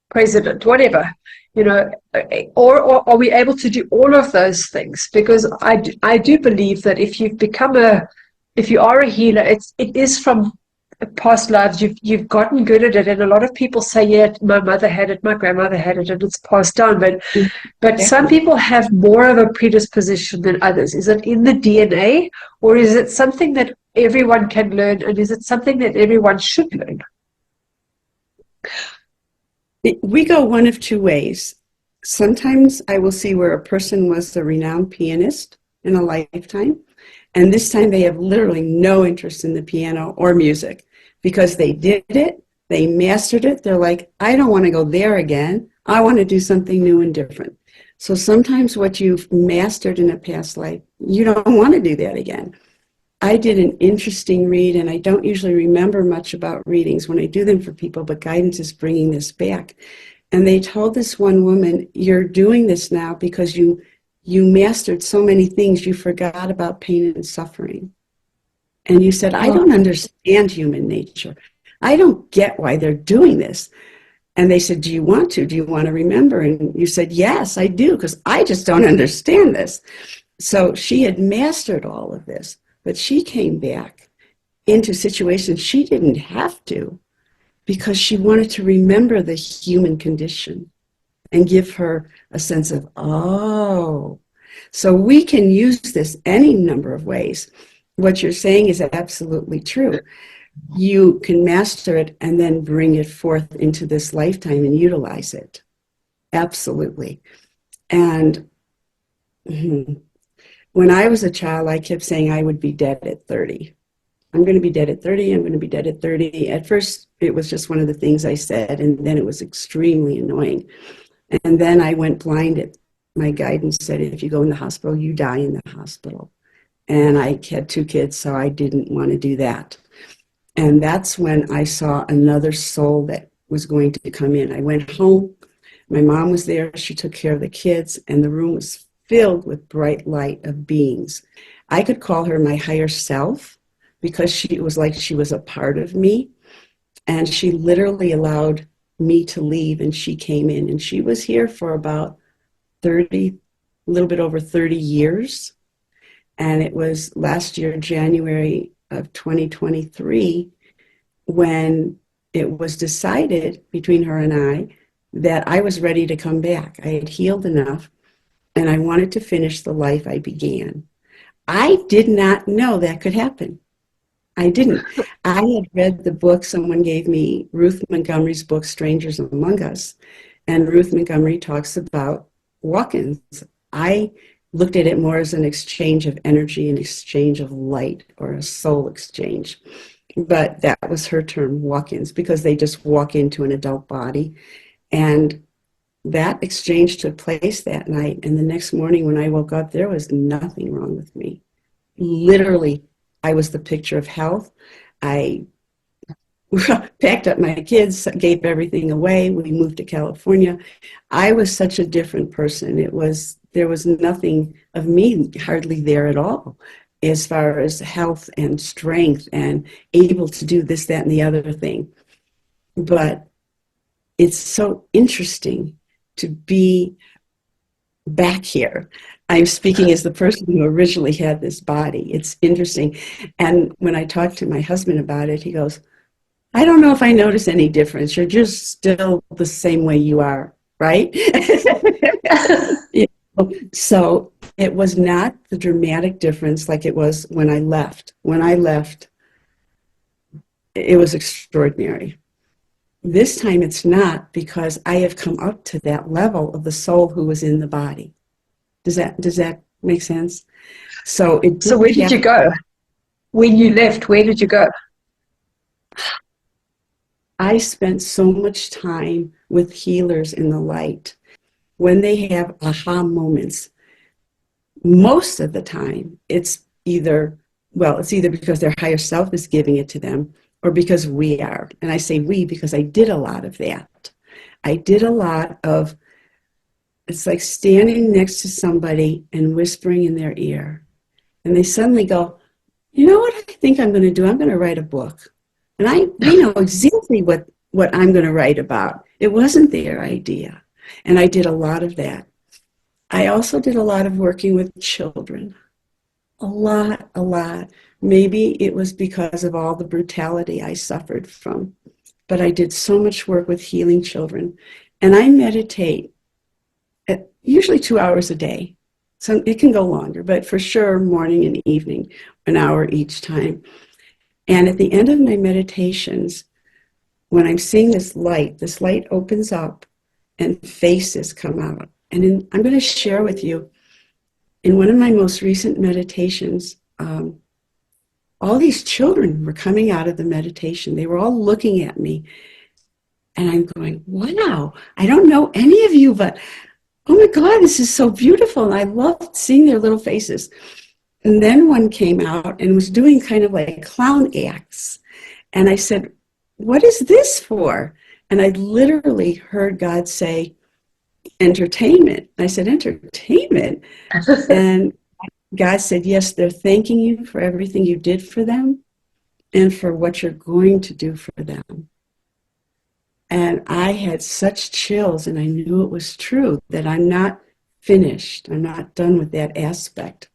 president, whatever, you know, or are we able to do all of those things? Because I do believe that if you are a healer, it is from past lives. You've gotten good at it, and a lot of people say, yeah, my mother had it, my grandmother had it, and it's passed down. But some people have more of a predisposition than others. Is it in the DNA, or is it something that everyone can learn, and is it something that everyone should learn? We go one of two ways. Sometimes I will see where a person was a renowned pianist in a lifetime, and this time they have literally no interest in the piano or music because they did it, they mastered it. They're like, I don't want to go there again. I want to do something new and different. So sometimes what you've mastered in a past life, you don't want to do that again. I did an interesting read, and I don't usually remember much about readings when I do them for people, but guidance is bringing this back. And they told this one woman, you're doing this now because you mastered so many things, you forgot about pain and suffering. And you said, I don't understand human nature. I don't get why they're doing this. And they said, do you want to? Do you want to remember? And you said, yes, I do, because I just don't understand this. So she had mastered all of this, but she came back into situations she didn't have to because she wanted to remember the human condition and give her a sense of, oh. So we can use this any number of ways. What you're saying is absolutely true. You can master it and then bring it forth into this lifetime and utilize it. Absolutely. And when I was a child, I kept saying I would be dead at 30. I'm going to be dead at 30. I'm going to be dead at 30. At first, it was just one of the things I said, and then it was extremely annoying. And then I went blind. My guidance said, if you go in the hospital, you die in the hospital. And I had 2 kids, so I didn't want to do that. And that's when I saw another soul that was going to come in. I went home. My mom was there. She took care of the kids, and the room was filled with bright light of beings. I could call her my higher self because it was like she was a part of me. And she literally allowed me to leave, and she came in. And she was here for about 30, a little bit over 30 years. And it was last year, January of 2023, when it was decided between her and I that I was ready to come back. I had healed enough, and I wanted to finish the life I began. I did not know that could happen. I didn't. I had read the book, someone gave me Ruth Montgomery's book, Strangers Among Us, and Ruth Montgomery talks about walk-ins. I looked at it more as an exchange of energy, an exchange of light, or a soul exchange. But that was her term, walk-ins, because they just walk into an adult body. And that exchange took place that night. And the next morning when I woke up, there was nothing wrong with me. Literally, I was the picture of health. I packed up my kids, gave everything away. We moved to California. I was such a different person. There was nothing of me hardly there at all. as far as health and strength and able to do this, that, and the other thing. But it's so interesting to be back here. I'm speaking as the person who originally had this body. It's interesting. And when I talked to my husband about it, he goes, I don't know if I notice any difference. You're just still the same way you are, right? You know, so it was not the dramatic difference like it was when I left. When I left, it was extraordinary. This time it's not, because I have come up to that level of the soul who was in the body. Does that make sense? So where did you go? When you left, where did you go? I spent so much time with healers in the light. When they have aha moments, most of the time it's either because their higher self is giving it to them, or because we are. And I say we because I did a lot of that. I did a lot of, it's like standing next to somebody and whispering in their ear. And they suddenly go, you know what I think I'm going to do? I'm going to write a book. And they know exactly what I'm going to write about. It wasn't their idea. And I did a lot of that. I also did a lot of working with children. A lot. Maybe it was because of all the brutality I suffered from. But I did so much work with healing children. And I meditate at usually 2 hours a day. So it can go longer, but for sure morning and evening, an hour each time. And at the end of my meditations, when I'm seeing this light opens up and faces come out. And I'm going to share with you, in one of my most recent meditations, all these children were coming out of the meditation. They were all looking at me. And I'm going, wow, I don't know any of you, but oh my God, this is so beautiful. And I loved seeing their little faces. And then one came out and was doing kind of like clown acts. And I said, what is this for? And I literally heard God say, entertainment. I said, entertainment? And God said, yes, they're thanking you for everything you did for them and for what you're going to do for them. And I had such chills, and I knew it was true, that I'm not finished. I'm not done with that aspect.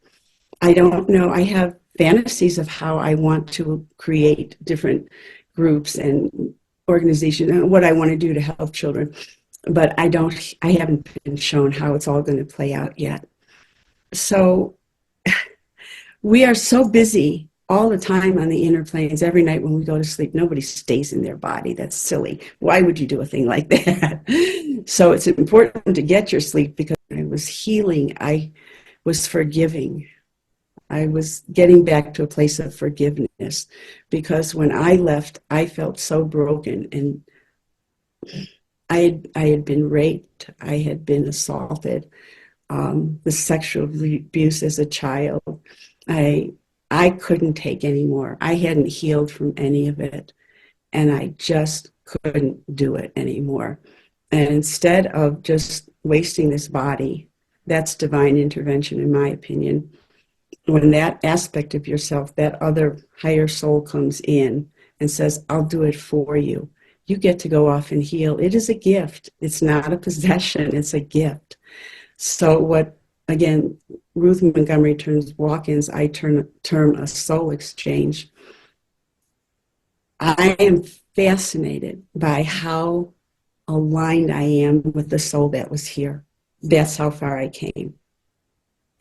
I don't know. I have fantasies of how I want to create different groups and organizations and what I want to do to help children. But I haven't been shown how it's all going to play out yet. So we are so busy all the time on the inner planes. Every night when we go to sleep, nobody stays in their body. That's silly. Why would you do a thing like that? So it's important to get your sleep, because I was healing. I was forgiving. I was getting back to a place of forgiveness, because when I left, I felt so broken, and I had been raped. I had been assaulted. The sexual abuse as a child. I couldn't take anymore. I hadn't healed from any of it, and I just couldn't do it anymore. And instead of just wasting this body, that's divine intervention, in my opinion. When that aspect of yourself, that other higher soul comes in and says, I'll do it for you. You get to go off and heal. It is a gift. It's not a possession. It's a gift. So what, again, Ruth Montgomery terms walk-ins, I term a soul exchange. I am fascinated by how aligned I am with the soul that was here. That's how far I came.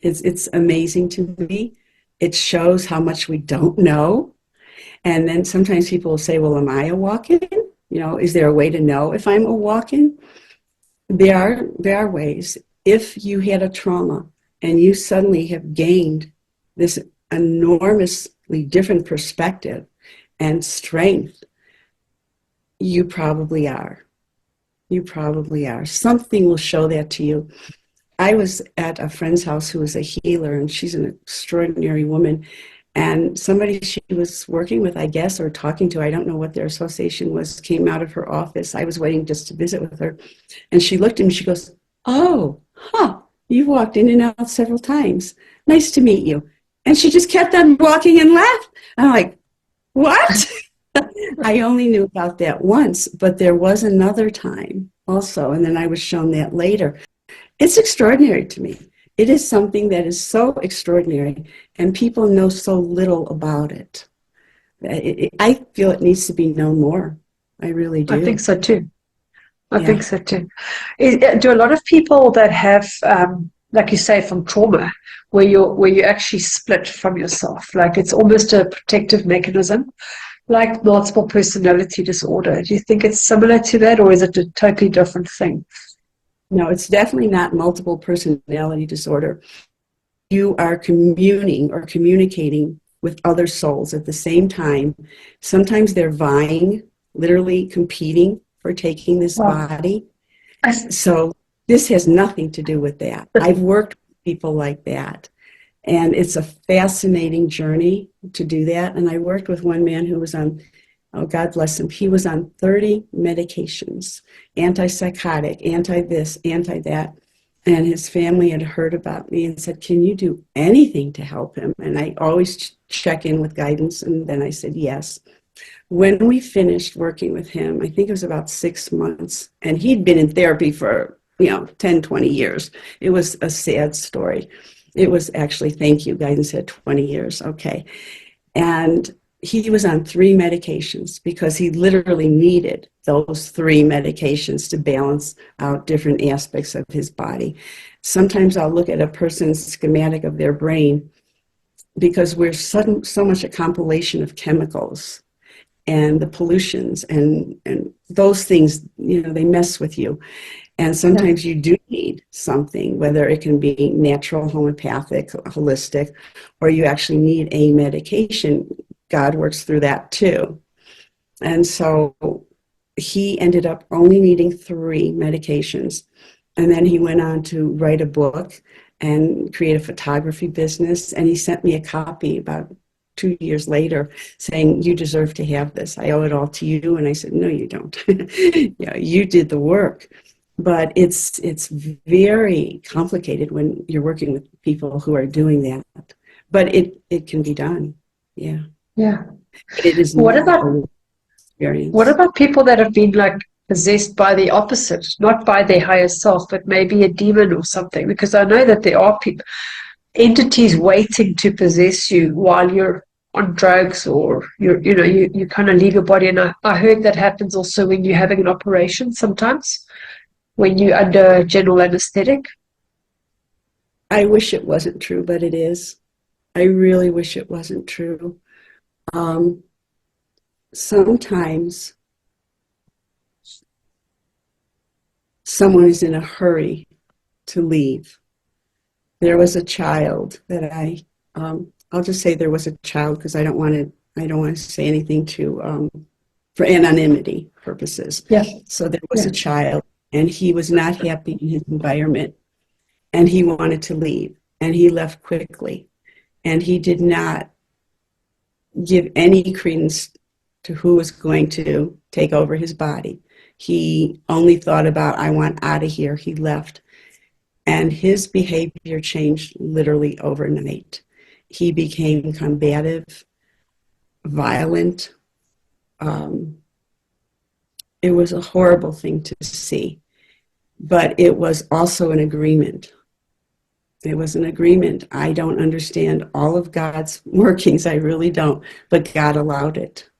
It's amazing to me. It shows how much we don't know. And then sometimes people will say, well, am I a walk-in? You know, is there a way to know if I'm a walk-in? There are ways. If you had a trauma and you suddenly have gained this enormously different perspective and strength, you probably are. You probably are. Something will show that to you. I was at a friend's house who is a healer, and she's an extraordinary woman. And somebody she was working with, I guess, or talking to, I don't know what their association was, came out of her office. I was waiting just to visit with her. And she looked at me, she goes, oh, you've walked in and out several times. Nice to meet you. And she just kept on walking and laughed. I'm like, what? I only knew about that once, but there was another time also, and then I was shown that later. It's extraordinary to me. It is something that is so extraordinary, and people know so little about it. I feel it needs to be known more. I really I think do. so too. I think Yeah. so too. Do a lot of people that have, like you say, from trauma, where you actually split from yourself, like it's almost a protective mechanism, like multiple personality disorder. Do you think it's similar to that, or is it a totally different thing? No, it's definitely not multiple personality disorder. You are communing or communicating with other souls at the same time. Sometimes they're vying, literally competing for taking this Wow. body. I, So this has nothing to do with that. I've worked with people like that, and it's a fascinating journey to do that. And I worked with one man who was on, oh, God bless him, he was on 30 medications, antipsychotic, anti this, anti that. And his family had heard about me and said, can you do anything to help him? And I always check in with guidance. And then I said, yes. When we finished working with him, I think it was about 6 months, and he'd been in therapy for, 10, 20 years. It was a sad story. It was actually, thank you, guidance said 20 years. Okay. And he was on 3 medications because he literally needed those 3 medications to balance out different aspects of his body. Sometimes I'll look at a person's schematic of their brain because we're so much a compilation of chemicals and the pollutions and those things, they mess with you. And yeah, sometimes you do need something, whether it can be natural, homeopathic, holistic, or you actually need a medication. God works through that too. And so he ended up only needing 3 medications. And then he went on to write a book and create a photography business. And he sent me a copy about 2 years later saying, you deserve to have this. I owe it all to you. And I said, no, you don't. You did the work. But it's very complicated when you're working with people who are doing that. But it can be done. Yeah. yeah. But it is What not about a what experience. about people that have been like possessed by the opposite, not by their higher self, but maybe a demon or something? Because I know that there are people, entities waiting to possess you while you're on drugs or you kind of leave your body. And I heard that happens also when you're having an operation sometimes, when you're under general anesthetic. I wish it wasn't true, but it is. I really wish it wasn't true. Um, Sometimes someone is in a hurry to leave. There was a child that I'll just say there was a child because I don't want to say anything for anonymity purposes. Yeah, So there was yeah, a child, and he was not happy in his environment, and he wanted to leave, and he left quickly, and he did not give any credence to who was going to take over his body. He only thought about, I want out of here. He left. And his behavior changed literally overnight. He became combative, violent. Um, it was a horrible thing to see. But it was also an agreement. It was an agreement. I don't understand all of God's workings. I really don't. But God allowed it.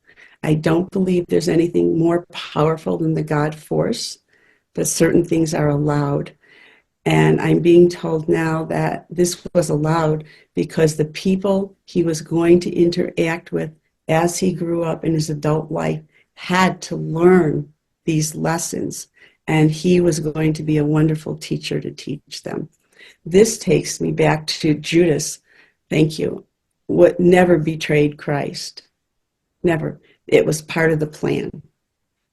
I don't believe there's anything more powerful than the God force, but certain things are allowed. And I'm being told now that this was allowed because the people he was going to interact with as he grew up in his adult life had to learn these lessons. And he was going to be a wonderful teacher to teach them. This takes me back to Judas. Thank you. What never betrayed Christ. Never. It was part of the plan.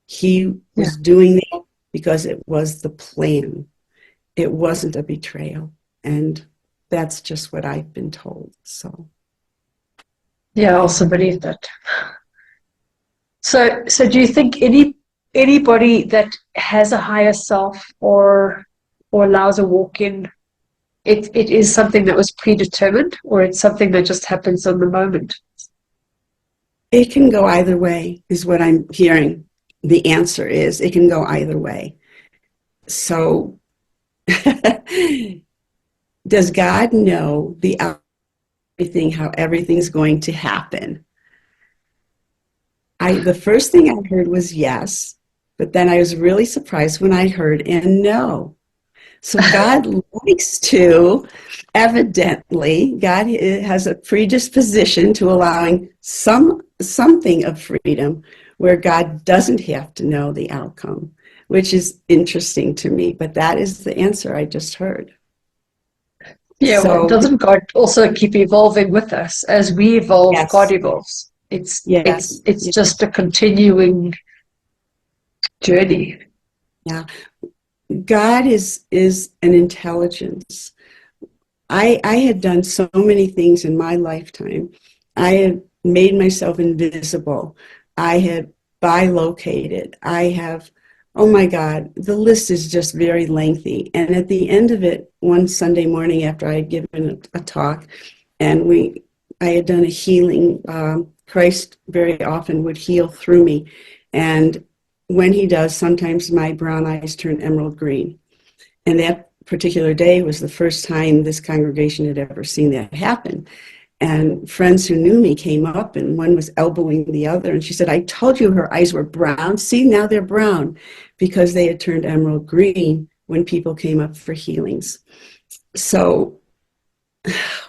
He yeah. was doing that because it was the plan. It wasn't a betrayal. And that's just what I've been told. So, Yeah, I also believe that. So do you think anybody that has a higher self or allows a walk in it is something that was predetermined, or it's something that just happens on the moment? It can go either way, is what I'm hearing. The answer is it can go either way. So, does God know everything, how everything's going to happen? The first thing I heard was yes, but then I was really surprised when I heard and no. So God likes to, evidently, God has a predisposition to allowing something of freedom where God doesn't have to know the outcome, which is interesting to me. But that is the answer I just heard. Yeah, well, So doesn't God also keep evolving with us? As we evolve, God yes, evolves. It's it's yes, it's just yes, a continuing journey. yeah. God is an intelligence. I had done so many things in my lifetime. I had made myself invisible. I had bilocated. I have, oh my God, the list is just very lengthy. And at the end of it, one Sunday morning after I had given a talk, and I had done a healing, Christ very often would heal through me. And when he does, sometimes my brown eyes turn emerald green. And that particular day was the first time this congregation had ever seen that happen. And friends who knew me came up, and one was elbowing the other. And she said, I told you her eyes were brown. See, now they're brown, because they had turned emerald green when people came up for healings. So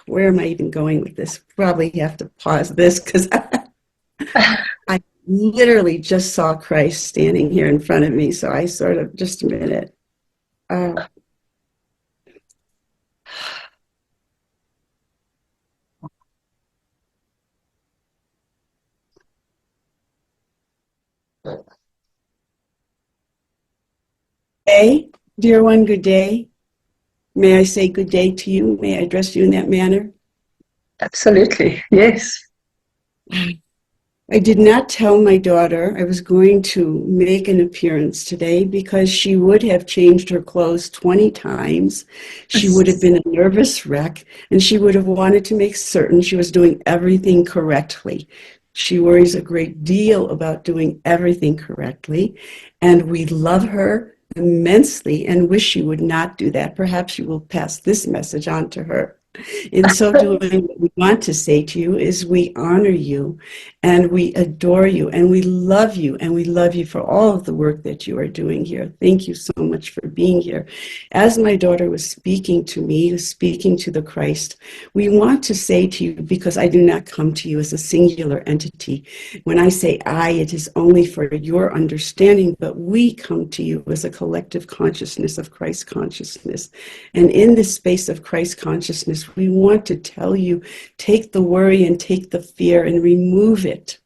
where am I even going with this? Probably have to pause this, because I literally just saw Christ standing here in front of me. So I sort of, just a minute. Uh, Hey, dear one, good day. May I say good day to you? May I address you in that manner? Absolutely, yes. I did not tell my daughter I was going to make an appearance today, because she would have changed her clothes 20 times. She would have been a nervous wreck, and she would have wanted to make certain she was doing everything correctly. She worries a great deal about doing everything correctly, and we love her immensely and wish she would not do that. Perhaps you will pass this message on to her. In so doing, what we want to say to you is we honor you, and we adore you, and we love you, and we love you for all of the work that you are doing here. Thank you so much for being here. As my daughter was speaking to me, speaking to the Christ, we want to say to you, because I do not come to you as a singular entity. When I say I, it is only for your understanding, but we come to you as a collective consciousness of Christ consciousness. And in this space of Christ consciousness, we want to tell you, take the worry and take the fear and remove it.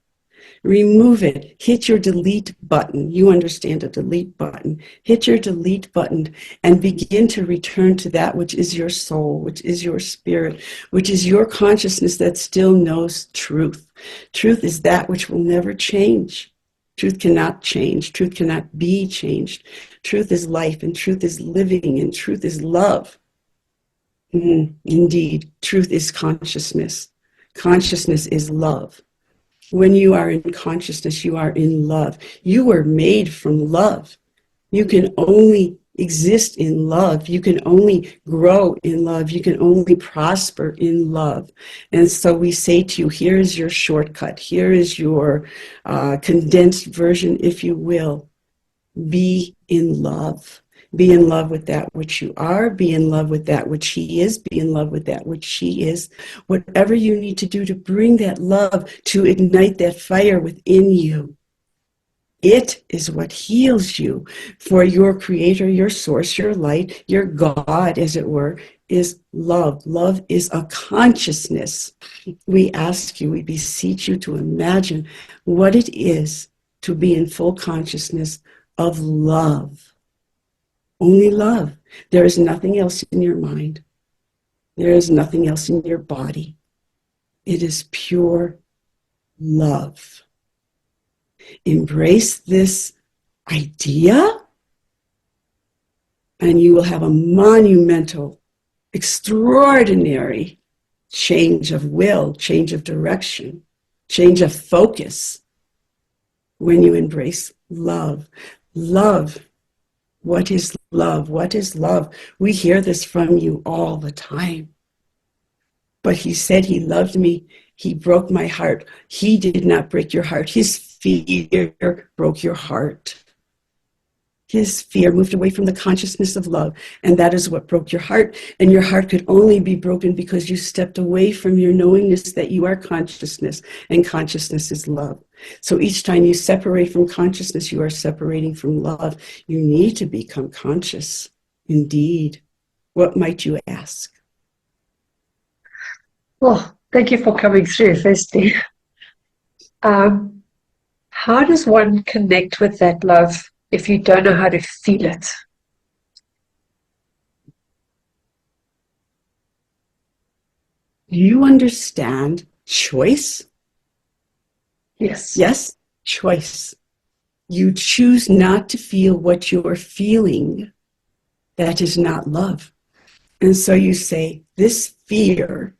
Remove it. Hit your delete button. You understand a delete button. Hit your delete button and begin to return to that which is your soul, which is your spirit, which is your consciousness that still knows truth. Truth is that which will never change. Truth cannot change. Truth cannot be changed. Truth is life, and truth is living, and truth is love. Indeed, truth is consciousness. Consciousness is love. When you are in consciousness, you are in love. You were made from love. You can only exist in love. You can only grow in love. You can only prosper in love. And so we say to you, here is your shortcut. Here is your condensed version, if you will. Be in love. Be in love with that which you are. Be in love with that which he is. Be in love with that which she is. Whatever you need to do to bring that love, to ignite that fire within you. It is what heals you. For your creator, your source, your light, your God, as it were, is love. Love is a consciousness. We ask you, we beseech you to imagine what it is to be in full consciousness of love. Only love. There is nothing else in your mind. There is nothing else in your body. It is pure love. Embrace this idea, and you will have a monumental extraordinary change of will, change of direction, change of focus when you embrace love. Love. What is love? What is love? We hear this from you all the time. But he said he loved me. He broke my heart. He did not break your heart. His fear broke your heart. His fear moved away from the consciousness of love, and that is what broke your heart. And your heart could only be broken because you stepped away from your knowingness that you are consciousness, and consciousness is love. So each time you separate from consciousness, you are separating from love. You need to become conscious. Indeed. What might you ask? Well, thank you for coming through, firstly. How does one connect with that love if you don't know how to feel it? Do you understand choice? Yes. Yes, choice. You choose not to feel what you're feeling. That is not love. And so you say, this fear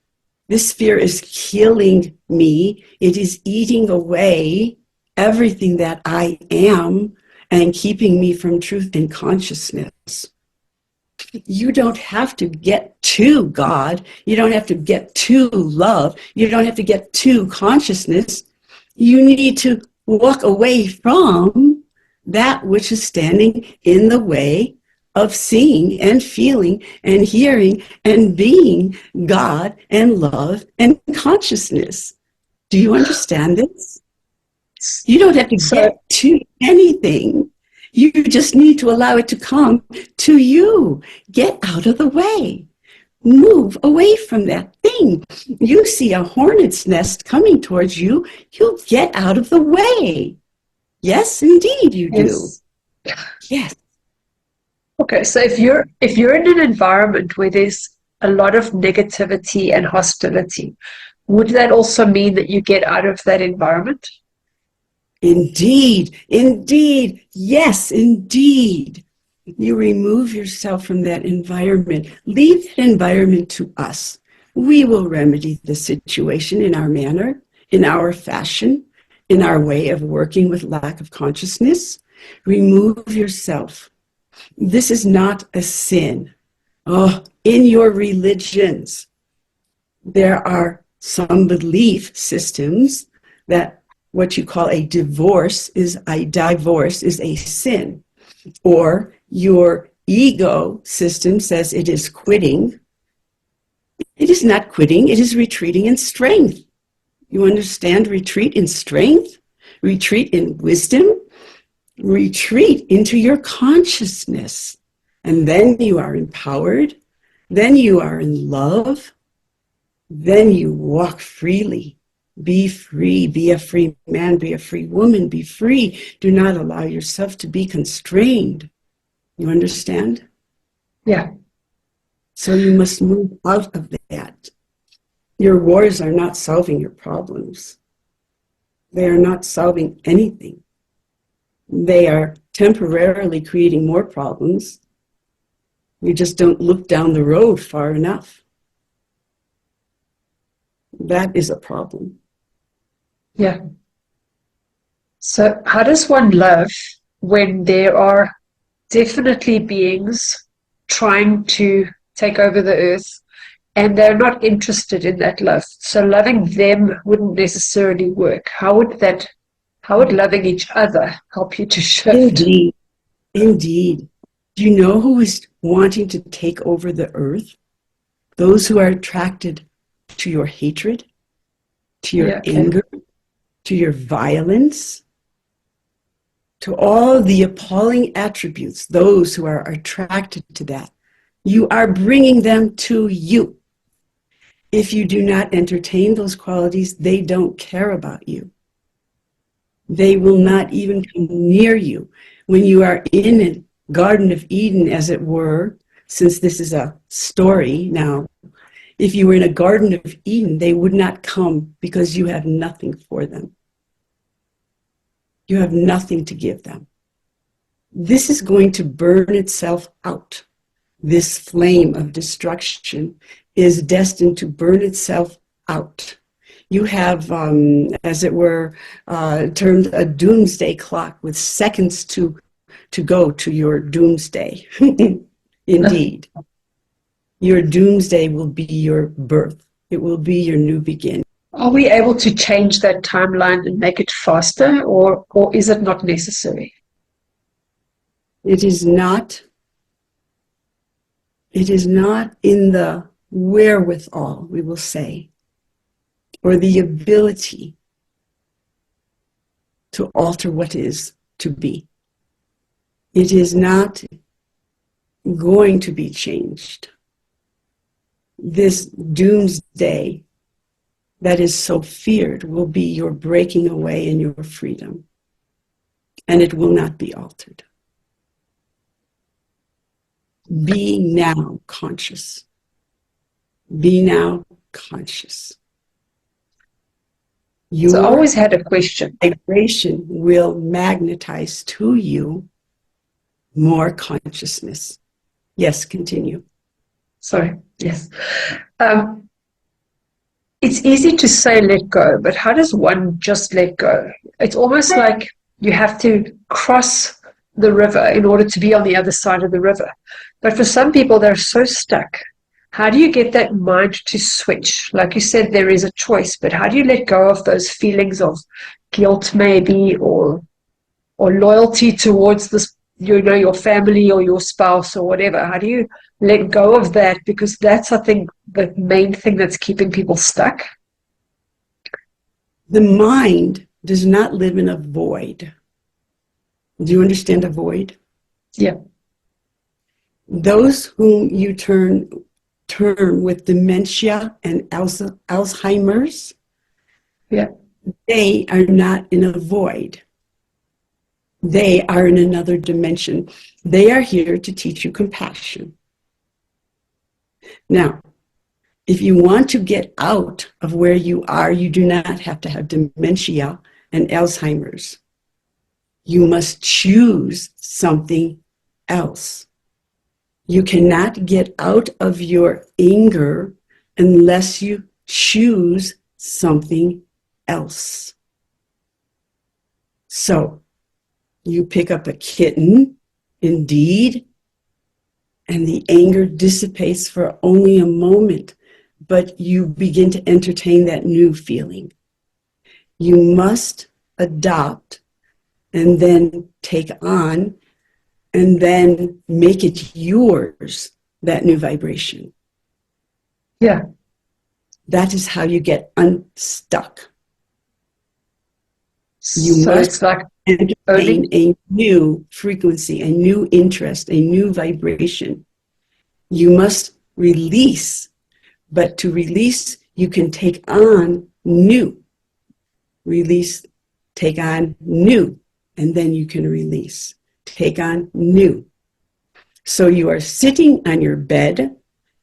is killing me. It is eating away everything that I am and keeping me from truth and consciousness. You don't have to get to God. You don't have to get to love. You don't have to get to consciousness. You need to walk away from that which is standing in the way of seeing and feeling and hearing and being God and love and consciousness. Do you understand this? You don't have to get to anything. You just need to allow it to come to you. Get out of the way. Move away from that thing. You see a hornet's nest coming towards you, you get out of the way. Yes, indeed you do. Yes. Okay, so if you're in an environment where there's a lot of negativity and hostility, would that also mean that you get out of that environment? Indeed, indeed, yes, indeed. You remove yourself from that environment. Leave that environment to us. We will remedy the situation in our manner, in our fashion, in our way of working with lack of consciousness. Remove yourself. This is not a sin. Oh, in your religions, there are some belief systems that what you call a divorce is a sin. Or your ego system says it is quitting. It is not quitting, it is retreating in strength. You understand retreat in strength? Retreat in wisdom? Retreat into your consciousness. And then you are empowered. Then you are in love. Then you walk freely. Be free. Be a free man. Be a free woman. Be free. Do not allow yourself to be constrained. You understand? Yeah. So you must move out of that. Your wars are not solving your problems. They are not solving anything. They are temporarily creating more problems. You just don't look down the road far enough. That is a problem. Yeah. So how does one love when there are definitely beings trying to take over the earth and they're not interested in that love? So loving them wouldn't necessarily work. How would loving each other help you to shift? Indeed. Indeed. Do you know who is wanting to take over the earth? Those who are attracted to your hatred, to your anger, to your violence, to all the appalling attributes, those who are attracted to that. You are bringing them to you. If you do not entertain those qualities, they don't care about you. They will not even come near you. When you are in a Garden of Eden, as it were, since this is a story now, if you were in a Garden of Eden, they would not come because you have nothing for them. You have nothing to give them. This is going to burn itself out. this flame of destruction is destined to burn itself out. You have, as it were, termed a doomsday clock with seconds to go to your doomsday. Indeed. Your doomsday will be your birth. It will be your new beginning. Are we able to change that timeline and make it faster, or is it not necessary? It is not in the wherewithal, we will say, or the ability to alter what is to be. It is not going to be changed. This doomsday that is so feared will be your breaking away and your freedom, and it will not be altered. Be now conscious. Be now conscious. So I always had a question. Vibration will magnetize to you more consciousness. Yes, continue. Sorry, yes. It's easy to say let go, but how does one just let go? It's almost like you have to cross the river in order to be on the other side of the river. But for some people, they're so stuck. How do you get that mind to switch? Like you said, there is a choice, but how do you let go of those feelings of guilt maybe, or loyalty towards this, your family or your spouse or whatever? How do you let go of that? Because that's, I think, the main thing that's keeping people stuck. The mind does not live in a void. Do you understand a void? Yeah. Those whom you term with dementia and Alzheimer's, yeah, they are not in a void. They are in another dimension. They are here to teach you compassion. Now, if you want to get out of where you are, you do not have to have dementia and Alzheimer's. You must choose something else. You cannot get out of your anger unless you choose something else. So, you pick up a kitten, indeed, and the anger dissipates for only a moment, but you begin to entertain that new feeling. You must adopt and then take on and then make it yours, that new vibration. Yeah. That is how you get unstuck. You So must it's like entertain a new frequency, a new interest, a new vibration. You must release, but to release, you can take on new. Release, take on new, and then you can release. Take on new. So you are sitting on your bed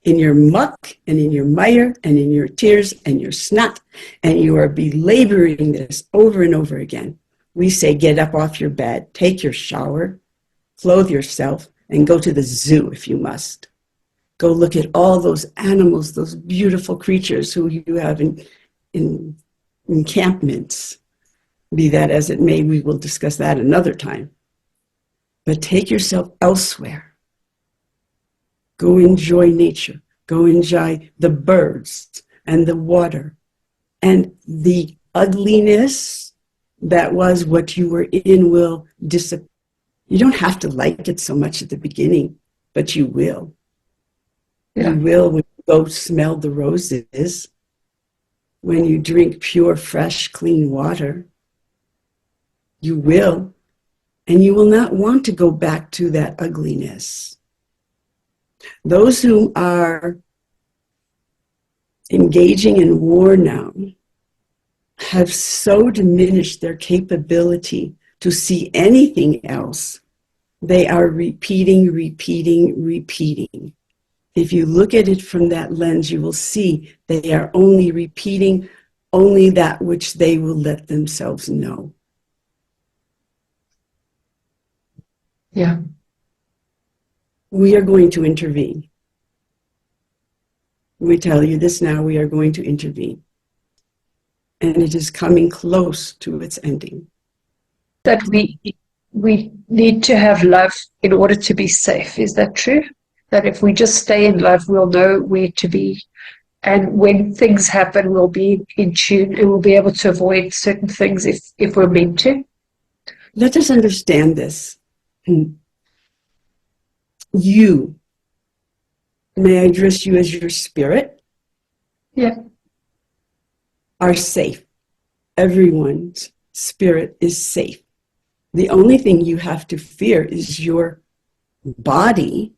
in your muck and in your mire and in your tears and your snot, and you are belaboring this over and over again. We say, get up off your bed, take your shower, clothe yourself, and go to the zoo if you must. Go look at all those animals, those beautiful creatures who you have in encampments. Be that as it may, we will discuss that another time. But take yourself elsewhere. Go enjoy nature. Go enjoy the birds and the water and the ugliness that was what you were in will disappear. You don't have to like it so much at the beginning, but you will. Yeah. You will when you go smell the roses, when you drink pure, fresh, clean water. You will, and you will not want to go back to that ugliness. Those who are engaging in war now have so diminished their capability to see anything else. They are repeating. If you look at it from that lens, you will see they are only repeating only that which they will let themselves know. Yeah. we are going to intervene. We tell you this now, we are going to intervene. And it is coming close to its ending. That we need to have love in order to be safe. Is that true? That if we just stay in love, we'll know where to be. And when things happen, we'll be in tune and we'll be able to avoid certain things if we're meant to. Let us understand this. You, may I address you as your spirit? Yeah. Are safe. Everyone's spirit is safe. The only thing you have to fear is your body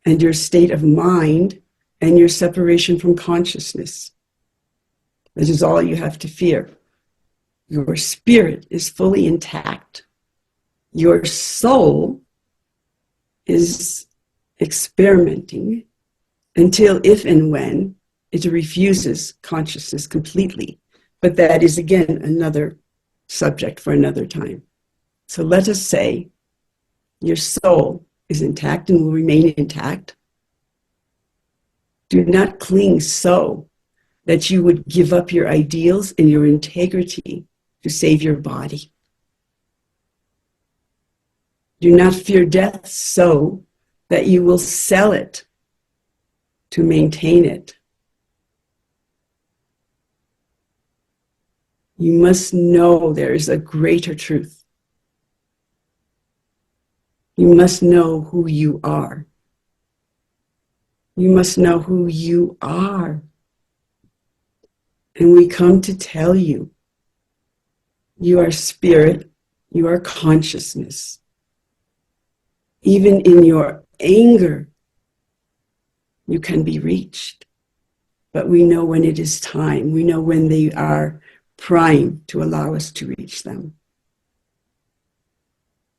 and your state of mind and your separation from consciousness. This is all you have to fear. Your spirit is fully intact. Your soul is experimenting until if and when it refuses consciousness completely. But that is, again, another subject for another time. So let us say your soul is intact and will remain intact. Do not cling so that you would give up your ideals and your integrity to save your body. Do not fear death so that you will sell it to maintain it. You must know there is a greater truth. You must know who you are. You must know who you are. And we come to tell you, you are spirit, you are consciousness. Even in your anger, you can be reached. But we know when it is time. We know when they are primed to allow us to reach them.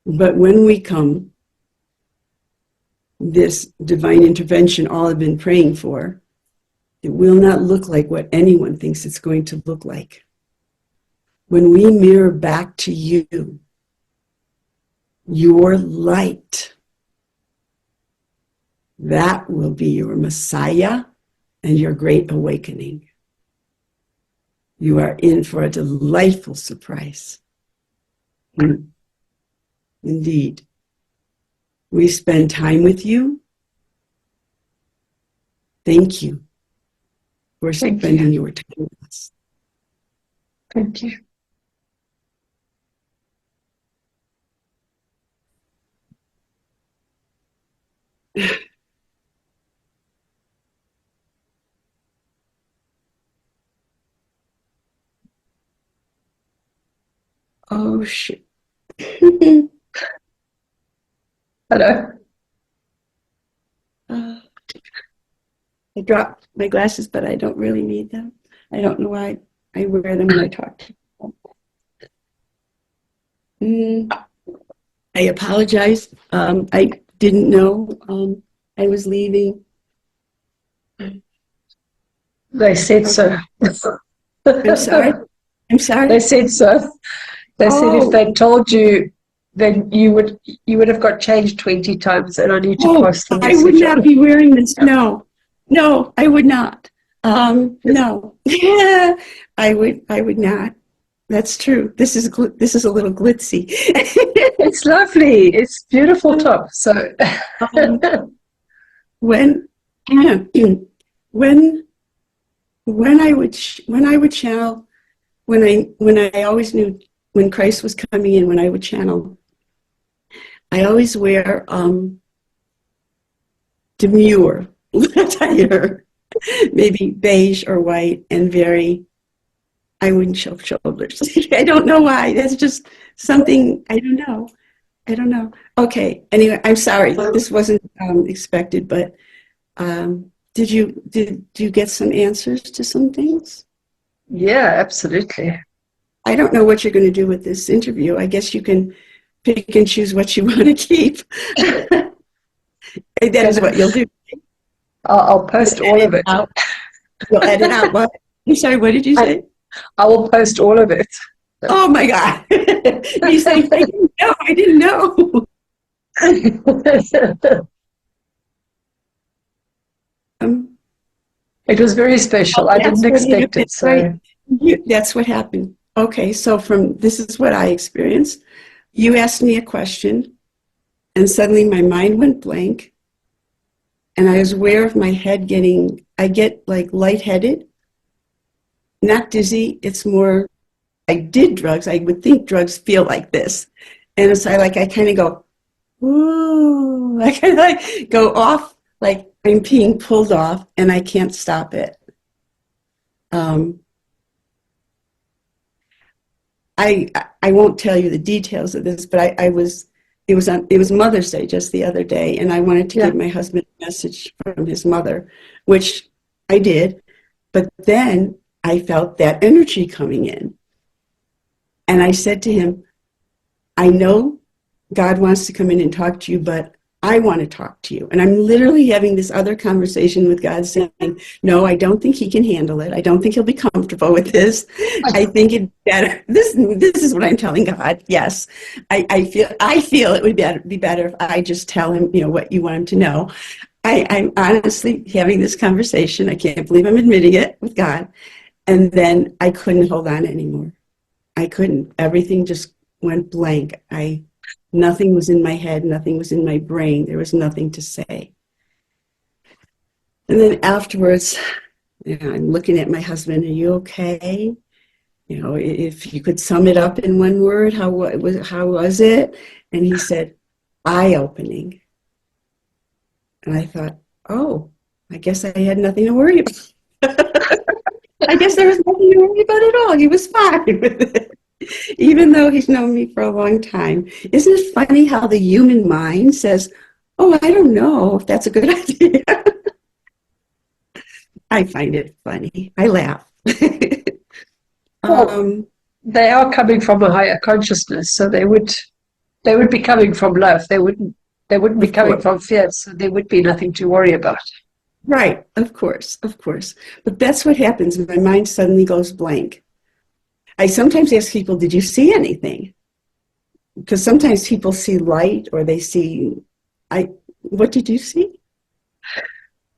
But when we come, this divine intervention all have been praying for, it will not look like what anyone thinks it's going to look like. When we mirror back to you, your light, that will be your Messiah and your great awakening. You are in for a delightful surprise. Indeed. We spend time with you. Thank you for spending your time with us. Thank you. Oh, shit. Hello. I dropped my glasses, but I don't really need them. I don't know why I wear them when I talk to you. I apologize. I didn't know I was leaving. They said so. I'm sorry. I'm sorry. They said so. They said if they told you, then you would have got changed 20 times, and I need to pass the message I would not on. be wearing this. No, I would not. No, I would not. That's true. This is a little glitzy. It's lovely. It's beautiful top. So when I would channel, when I always knew when Christ was coming in, when I would channel, I always wear demure attire, maybe beige or white, and I wouldn't show shoulders. I don't know why. That's just something, I don't know. Okay, anyway, I'm sorry. This wasn't expected, but did you get some answers to some things? yeah, absolutely. I don't know what you're going to do with this interview. I guess you can pick and choose what you want to keep. That is what you'll do. I'll post all of it. You'll edit out what? I'm sorry, what did you say? I will post all of it. Oh my God. You say, I didn't know. Um, It was very special. oh, I that's didn't what you, expect it. that's right. So, That's what happened. Okay, so this is what I experienced. You asked me a question, and suddenly my mind went blank, and I was aware of my head I get like lightheaded, not dizzy. It's more, I did drugs. I would think drugs feel like this. And it's I kind of go, ooh, I kind of like go off, like I'm being pulled off and I can't stop it. Um, I won't tell you the details of this, but it was Mother's Day just the other day, and I wanted to yeah. give my husband a message from his mother, which I did, but then I felt that energy coming in. And I said to him, I know God wants to come in and talk to you, but I want to talk to you. And I'm literally having this other conversation with God saying, no, I don't think he can handle it. I don't think he'll be comfortable with this. I think it better. This is what I'm telling God. Yes. I feel it would be better if I just tell him, what you want him to know. I'm honestly having this conversation. I can't believe I'm admitting it with God. And then I couldn't hold on anymore. I couldn't. Everything just went blank. Nothing was in my head. Nothing was in my brain. There was nothing to say. And then afterwards, I'm looking at my husband. Are you okay? If you could sum it up in one word, how was it? And he said, eye-opening. And I thought, oh, I guess I had nothing to worry about. I guess there was nothing to worry about at all. He was fine with it, even though he's known me for a long time. Isn't it funny how the human mind says, oh, I don't know if that's a good idea? I find it funny. I laugh. Well, they are coming from a higher consciousness, so they would be coming from love. They wouldn't be Of coming course. from fear, so there would be nothing to worry about. Right. Of course. Of course. But that's what happens. My mind suddenly goes blank. I sometimes ask people, did you see anything? Because sometimes people see light or they see, what did you see?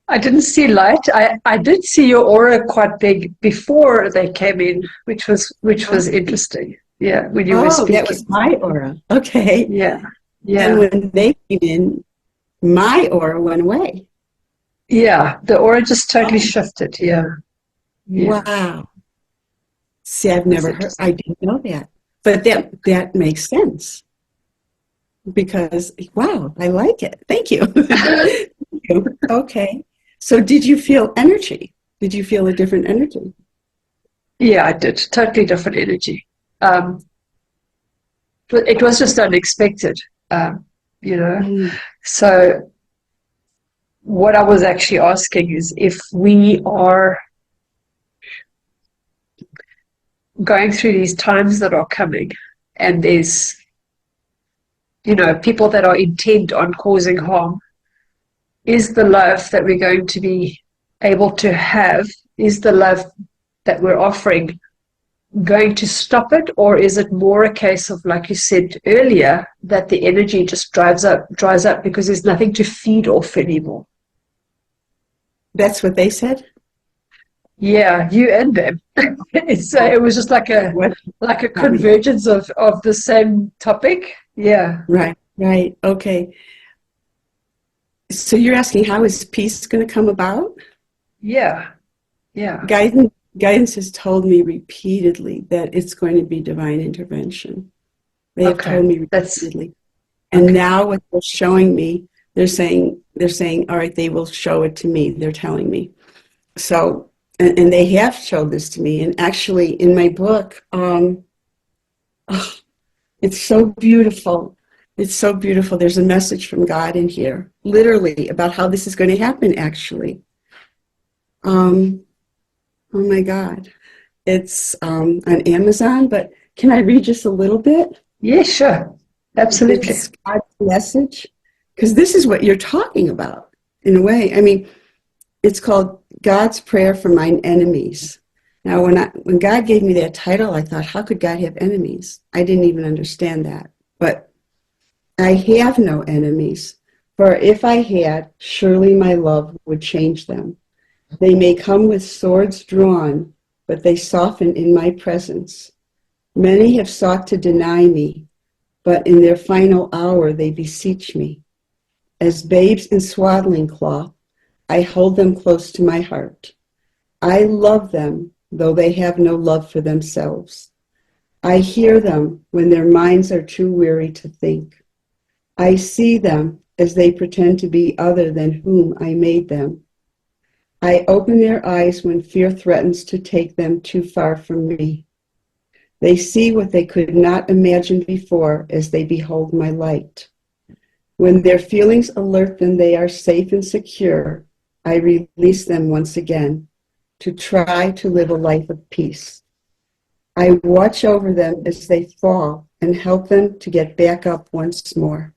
I didn't see light. I did see your aura quite big before they came in, which was interesting. Yeah, when you were Oh, that was speaking. my aura. Okay. Yeah, And yeah, when they came in, my aura went away. yeah. The aura just totally Oh, shifted. Yeah, yeah. wow. See, I've That's never heard, interesting. I didn't know that. But that makes sense because, wow, I like it. Thank you. Thank you. Okay. So did you feel energy? Did you feel a different energy? Yeah, I did. Totally different energy. Um, but it was just unexpected. Um, you know. Mm. So what I was actually asking is if we are going through these times that are coming, and there's people that are intent on causing harm, is the love that we're going to be able to have, is the love that we're offering going to stop it, or is it more a case of, like you said earlier, that the energy just dries up because there's nothing to feed off anymore? That's what they said? Yeah, you and them. Oh, It was just what? like a Not me. convergence of the same topic. Yeah, Right, right. Okay. So you're asking how is peace going to come about? yeah, yeah. Guidance has told me repeatedly that it's going to be divine intervention. They have Okay, told me that's repeatedly. And okay. now what they're showing me, they're saying, all right, they will show it to me. They're telling me. So, and they have showed this to me. And actually in my book, oh, it's so beautiful. It's so beautiful. There's a message from God in here, literally, about how this is going to happen, actually. Um, oh my God. It's on Amazon, but can I read just a little bit? Yeah, sure. Absolutely. It's God's message, because this is what you're talking about, in a way. I mean, it's called God's Prayer for Mine Enemies. Now, when God gave me that title, I thought, how could God have enemies? I didn't even understand that. But I have no enemies, For if I had, surely my love would change them. They may come with swords drawn, but they soften in my presence. Many have sought to deny me, but in their final hour they beseech me. As babes in swaddling cloth, I hold them close to my heart. I love them, though they have no love for themselves. I hear them when their minds are too weary to think. I see them as they pretend to be other than whom I made them. I open their eyes when fear threatens to take them too far from me. They see what they could not imagine before as they behold my light. When their feelings alert them they are safe and secure, I release them once again to try to live a life of peace. I watch over them as they fall and help them to get back up once more.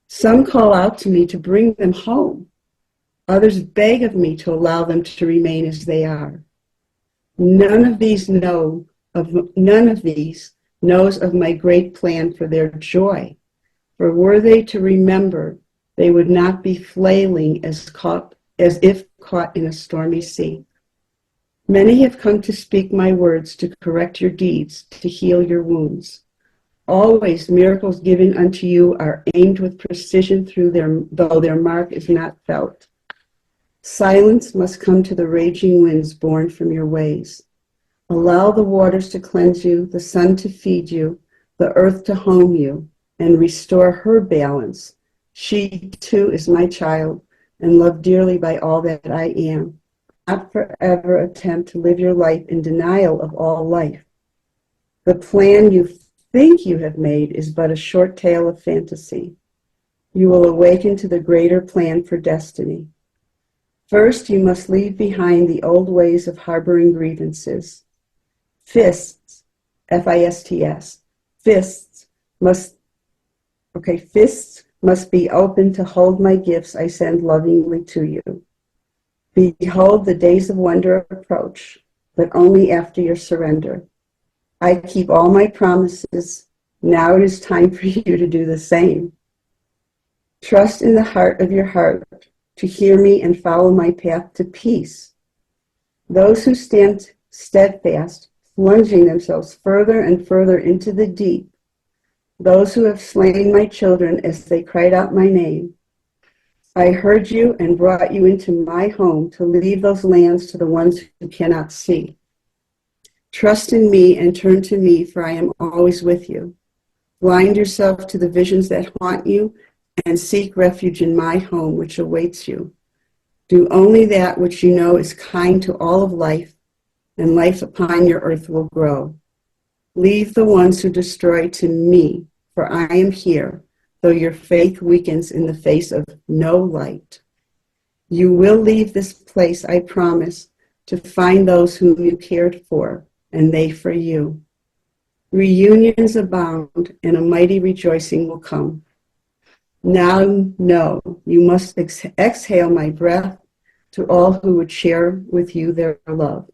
Some call out to me to bring them home. Others beg of me to allow them to remain as they are. None of these knows of my great plan for their joy. For were they to remember, they would not be flailing as if caught in a stormy sea. Many have come to speak my words, to correct your deeds, to heal your wounds. Always miracles given unto you are aimed with precision though their mark is not felt. Silence must come to the raging winds born from your ways. Allow the waters to cleanse you, the sun to feed you, the earth to home you, and restore her balance. She too is my child and loved dearly by all that I am. Not forever attempt to live your life in denial of all life. The plan you think you have made is but a short tale of fantasy. You will awaken to the greater plan for destiny. First, you must leave behind the old ways of harboring grievances. Fists, F-I-S-T-S, fists must be open to hold my gifts I send lovingly to you. Behold, the days of wonder approach, but only after your surrender. I keep all my promises. Now it is time for you to do the same. Trust in the heart of your heart to hear me and follow my path to peace. Those who stand steadfast, plunging themselves further and further into the deep, those who have slain my children as they cried out my name, I heard you and brought you into my home to leave those lands to the ones who cannot see. Trust in me and turn to me, for I am always with you. Blind yourself to the visions that haunt you and seek refuge in my home, which awaits you. Do only that which you know is kind to all of life, and life upon your earth will grow. Leave the ones who destroy to me, for I am here, though your faith weakens in the face of no light. You will leave this place, I promise, to find those whom you cared for, and they for you. Reunions abound, and a mighty rejoicing will come. Now know you must exhale my breath to all who would share with you their love.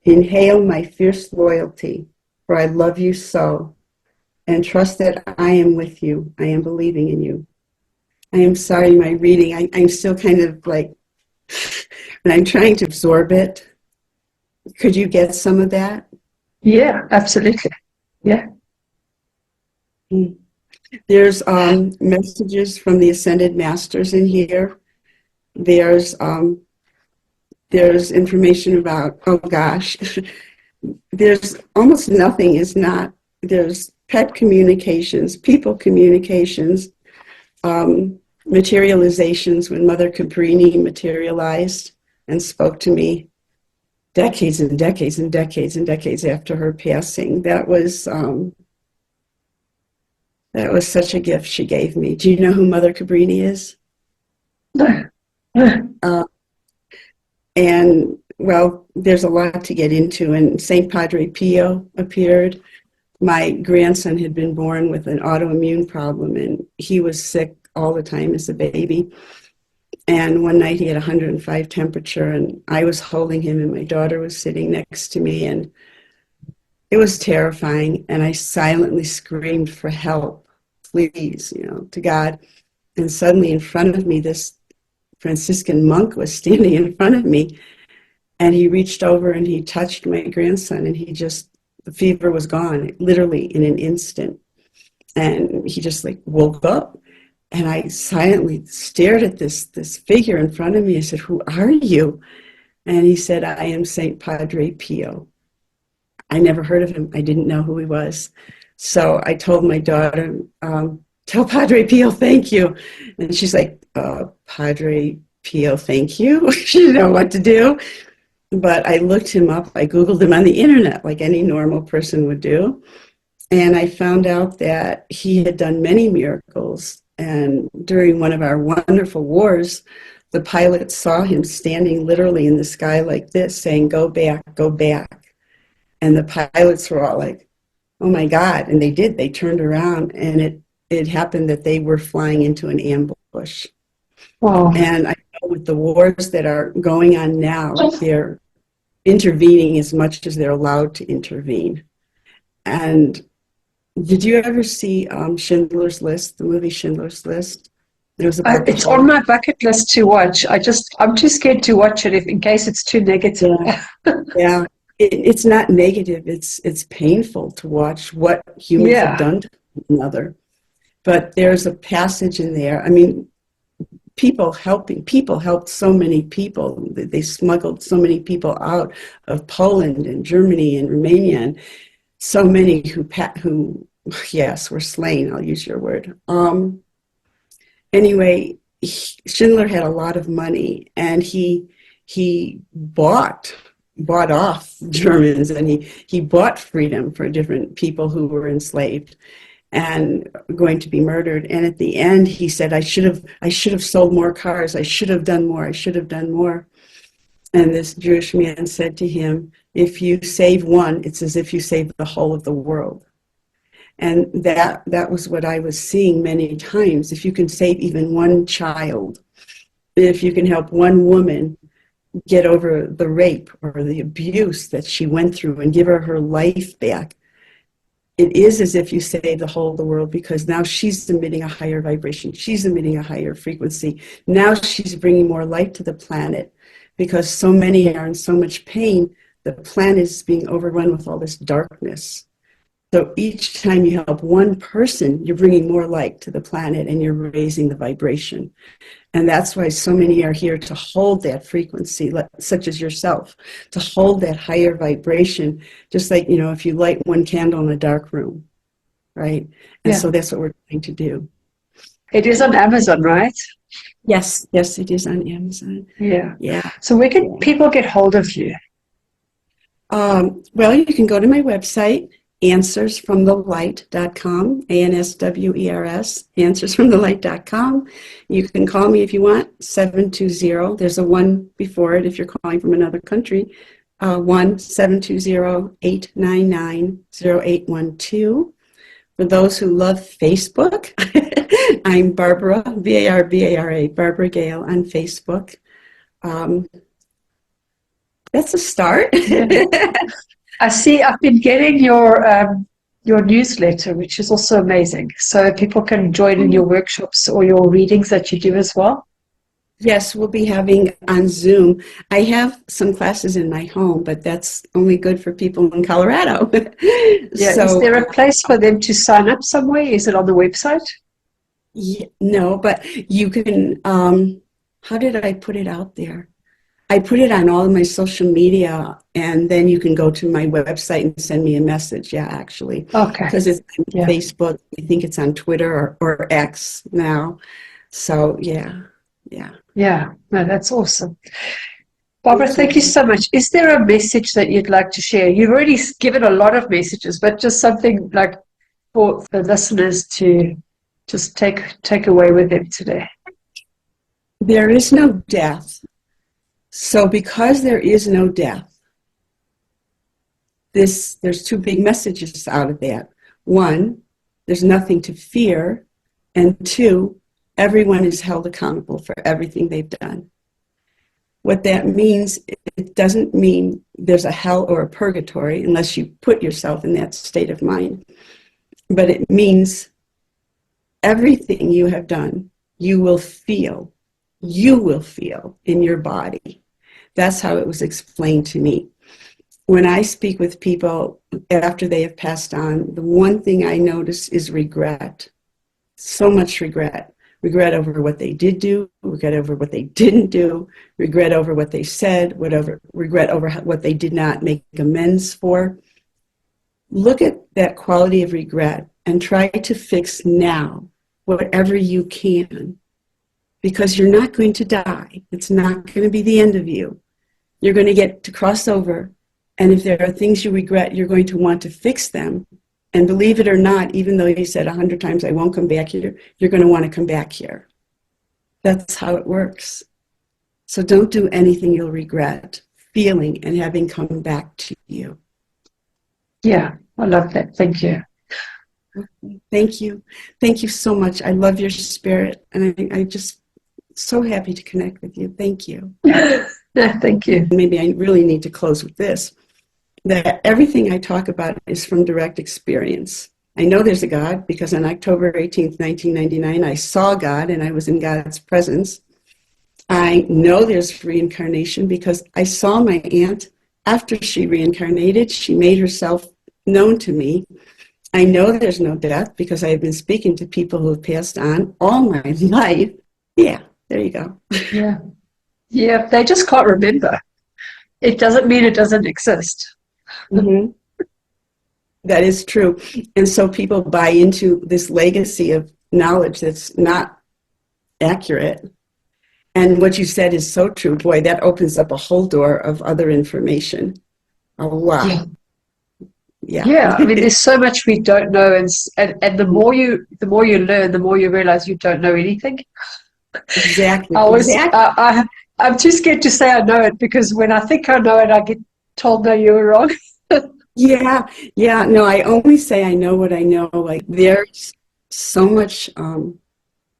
Inhale my fierce loyalty, for I love you so, and trust that I am with you. I am believing in you. I am sorry, my reading, I'm still kind of like, and I'm trying to absorb it. Could you get some of that? Yeah, absolutely. Yeah. There's messages from the Ascended Masters in here. There's information about, oh gosh, there's almost nothing is not, there's pet communications, people communications, materializations when Mother Cabrini materialized and spoke to me decades and decades and decades and decades after her passing. That was such a gift she gave me. Do you know who Mother Cabrini is? And, well, there's a lot to get into. And St. Padre Pio appeared. My grandson had been born with an autoimmune problem, and he was sick all the time as a baby. And one night he had 105 temperature, and I was holding him, and my daughter was sitting next to me, and it was terrifying. And I silently screamed for help, please, to God. And suddenly in front of me, this Franciscan monk was standing in front of me, and he reached over and he touched my grandson, and the fever was gone, literally in an instant. And he just like woke up. And I silently stared at this figure in front of me. I said, "Who are you?" And he said, "I am Saint Padre Pio." I never heard of him. I didn't know who he was. So I told my daughter, "Tell Padre Pio thank you." And she's like, "Padre Pio, thank you." She didn't know what to do. But I looked him up. I Googled him on the internet like any normal person would do. And I found out that he had done many miracles. And during one of our wonderful wars, the pilot saw him standing literally in the sky like this, saying, "Go back, go back." And the pilots were all like, "Oh my God." And they did. They turned around, and it happened that they were flying into an ambush. Wow. And I know with the wars that are going on now, they're intervening as much as they're allowed to intervene. And did you ever see Schindler's List, the movie Schindler's List? It was about It's on my bucket list to watch. I'm too scared to watch it in case it's too negative. Yeah. Yeah. It's not negative. It's painful to watch what humans have done to one another. But there's a passage in there. I mean, people helped so many people. They smuggled so many people out of Poland and Germany and Romania, and so many who yes, were slain. I'll use your word. Anyway, Schindler had a lot of money, and he bought off Germans, and he bought freedom for different people who were enslaved and going to be murdered. And at the end, he said, I should have sold more cars. I should have done more. I should have done more. And this Jewish man said to him, "If you save one, it's as if you saved the whole of the world." And that was what I was seeing many times. If you can save even one child, if you can help one woman get over the rape or the abuse that she went through and give her life back, it is as if you save the whole of the world, because now she's emitting a higher vibration. She's emitting a higher frequency. Now she's bringing more light to the planet, because so many are in so much pain. The planet is being overrun with all this darkness. So each time you help one person, you're bringing more light to the planet, and you're raising the vibration. And that's why so many are here to hold that frequency, such as yourself, to hold that higher vibration, just like, if you light one candle in a dark room, right? And so that's what we're trying to do. It is on Amazon, right? Yes, it is on Amazon. Yeah. So where can people get hold of you? Well, you can go to my website, answersfromthelight.com, ANSWERS, answersfromthelight.com. You can call me if you want, 720. There's a 1 before it if you're calling from another country, 1-720-899-0812. For those who love Facebook, I'm Barbara, Barbara, Barbara Gail on Facebook. That's a start. I see. I've been getting your newsletter, which is also amazing. So people can join in your workshops or your readings that you do as well. Yes, we'll be having on Zoom. I have some classes in my home, but that's only good for people in Colorado. So, is there a place for them to sign up somewhere? Is it on the website? No, but you can. How did I put it out there? I put it on all of my social media, and then you can go to my website and send me a message. Yeah, actually. Okay. Because it's on Facebook. I think it's on Twitter or X now. So, yeah. No, that's awesome. Barbara, thank you so much. Is there a message that you'd like to share? You've already given a lot of messages, but just something like for the listeners to just take away with them today. There is no death. So because there is no death, there's two big messages out of that. One, there's nothing to fear. And two, everyone is held accountable for everything they've done. What that means, it doesn't mean there's a hell or a purgatory unless you put yourself in that state of mind. But it means everything you have done you will feel in your body. That's how it was explained to me. When I speak with people after they have passed on, the one thing I notice is regret. So much regret. Regret over what they did do, regret over what they didn't do, regret over what they said, regret over what they did not make amends for. Look at that quality of regret and try to fix now whatever you can, because you're not going to die. It's not going to be the end of you. You're going to get to cross over, and if there are things you regret, you're going to want to fix them. And believe it or not, even though you said 100 times, I won't come back here, you're going to want to come back here. That's how it works. So don't do anything you'll regret feeling and having come back to you. Yeah, I love that. Thank you. Thank you. Thank you so much. I love your spirit, and I'm just so happy to connect with you. Thank you. Thank you. Maybe I really need to close with this, that everything I talk about is from direct experience. I know there's a God because on October 18th, 1999, I saw God and I was in God's presence. I know there's reincarnation because I saw my aunt after she reincarnated. She made herself known to me. I know there's no death because I have been speaking to people who have passed on all my life. Yeah, there you go. Yeah. Yeah, they just can't remember. It doesn't mean it doesn't exist. Mm-hmm. That is true. And so people buy into this legacy of knowledge that's not accurate. And what you said is so true. Boy, that opens up a whole door of other information. A lot. Yeah. Yeah. Yeah, I mean, there's so much we don't know, and the more you learn, the more you realize you don't know anything. Exactly. I'm too scared to say I know it, because when I think I know it, I get told, no, you were wrong. Yeah. No, I only say I know what I know. Like, there's so much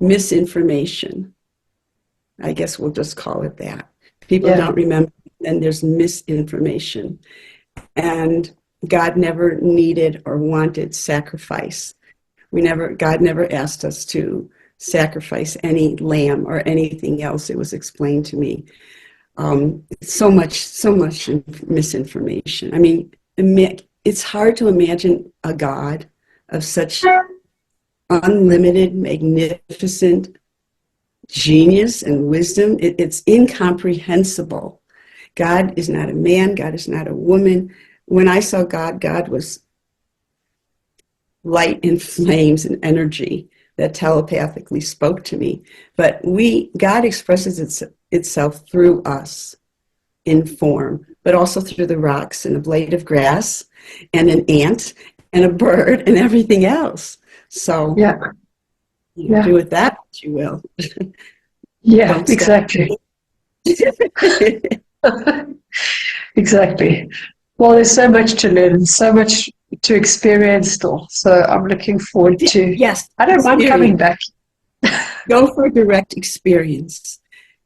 misinformation. I guess we'll just call it that. People don't remember, and there's misinformation. And God never needed or wanted sacrifice. God never asked us to sacrifice any lamb or anything else. It was explained to me. So much misinformation. I mean, it's hard to imagine a God of such unlimited, magnificent genius and wisdom. It's incomprehensible. God is not a man. God is not a woman. When I saw God, God was light and flames and energy that telepathically spoke to me. But God expresses itself through us in form, but also through the rocks and a blade of grass and an ant and a bird and everything else. So do with that what you will. Yeah, exactly. Exactly. Well, there's so much to learn and so much to experience still. So I'm looking forward to. Yes, I don't mind coming back. Go for direct experience.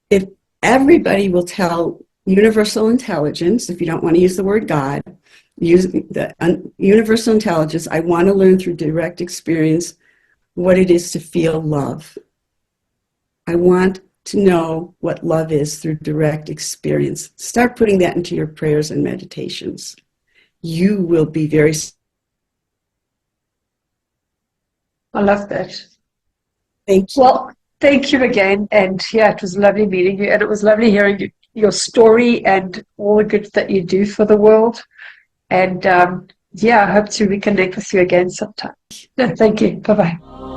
If everybody will tell universal intelligence, if you don't want to use the word God, use the universal intelligence. I want to learn through direct experience what it is to feel love. I want to know what love is through direct experience. Start putting that into your prayers and meditations. You will be very... I love that. Thank you. Well, thank you again. And yeah, it was lovely meeting you. And it was lovely hearing your story and all the good that you do for the world. And I hope to reconnect with you again sometime. Thank you. Bye-bye.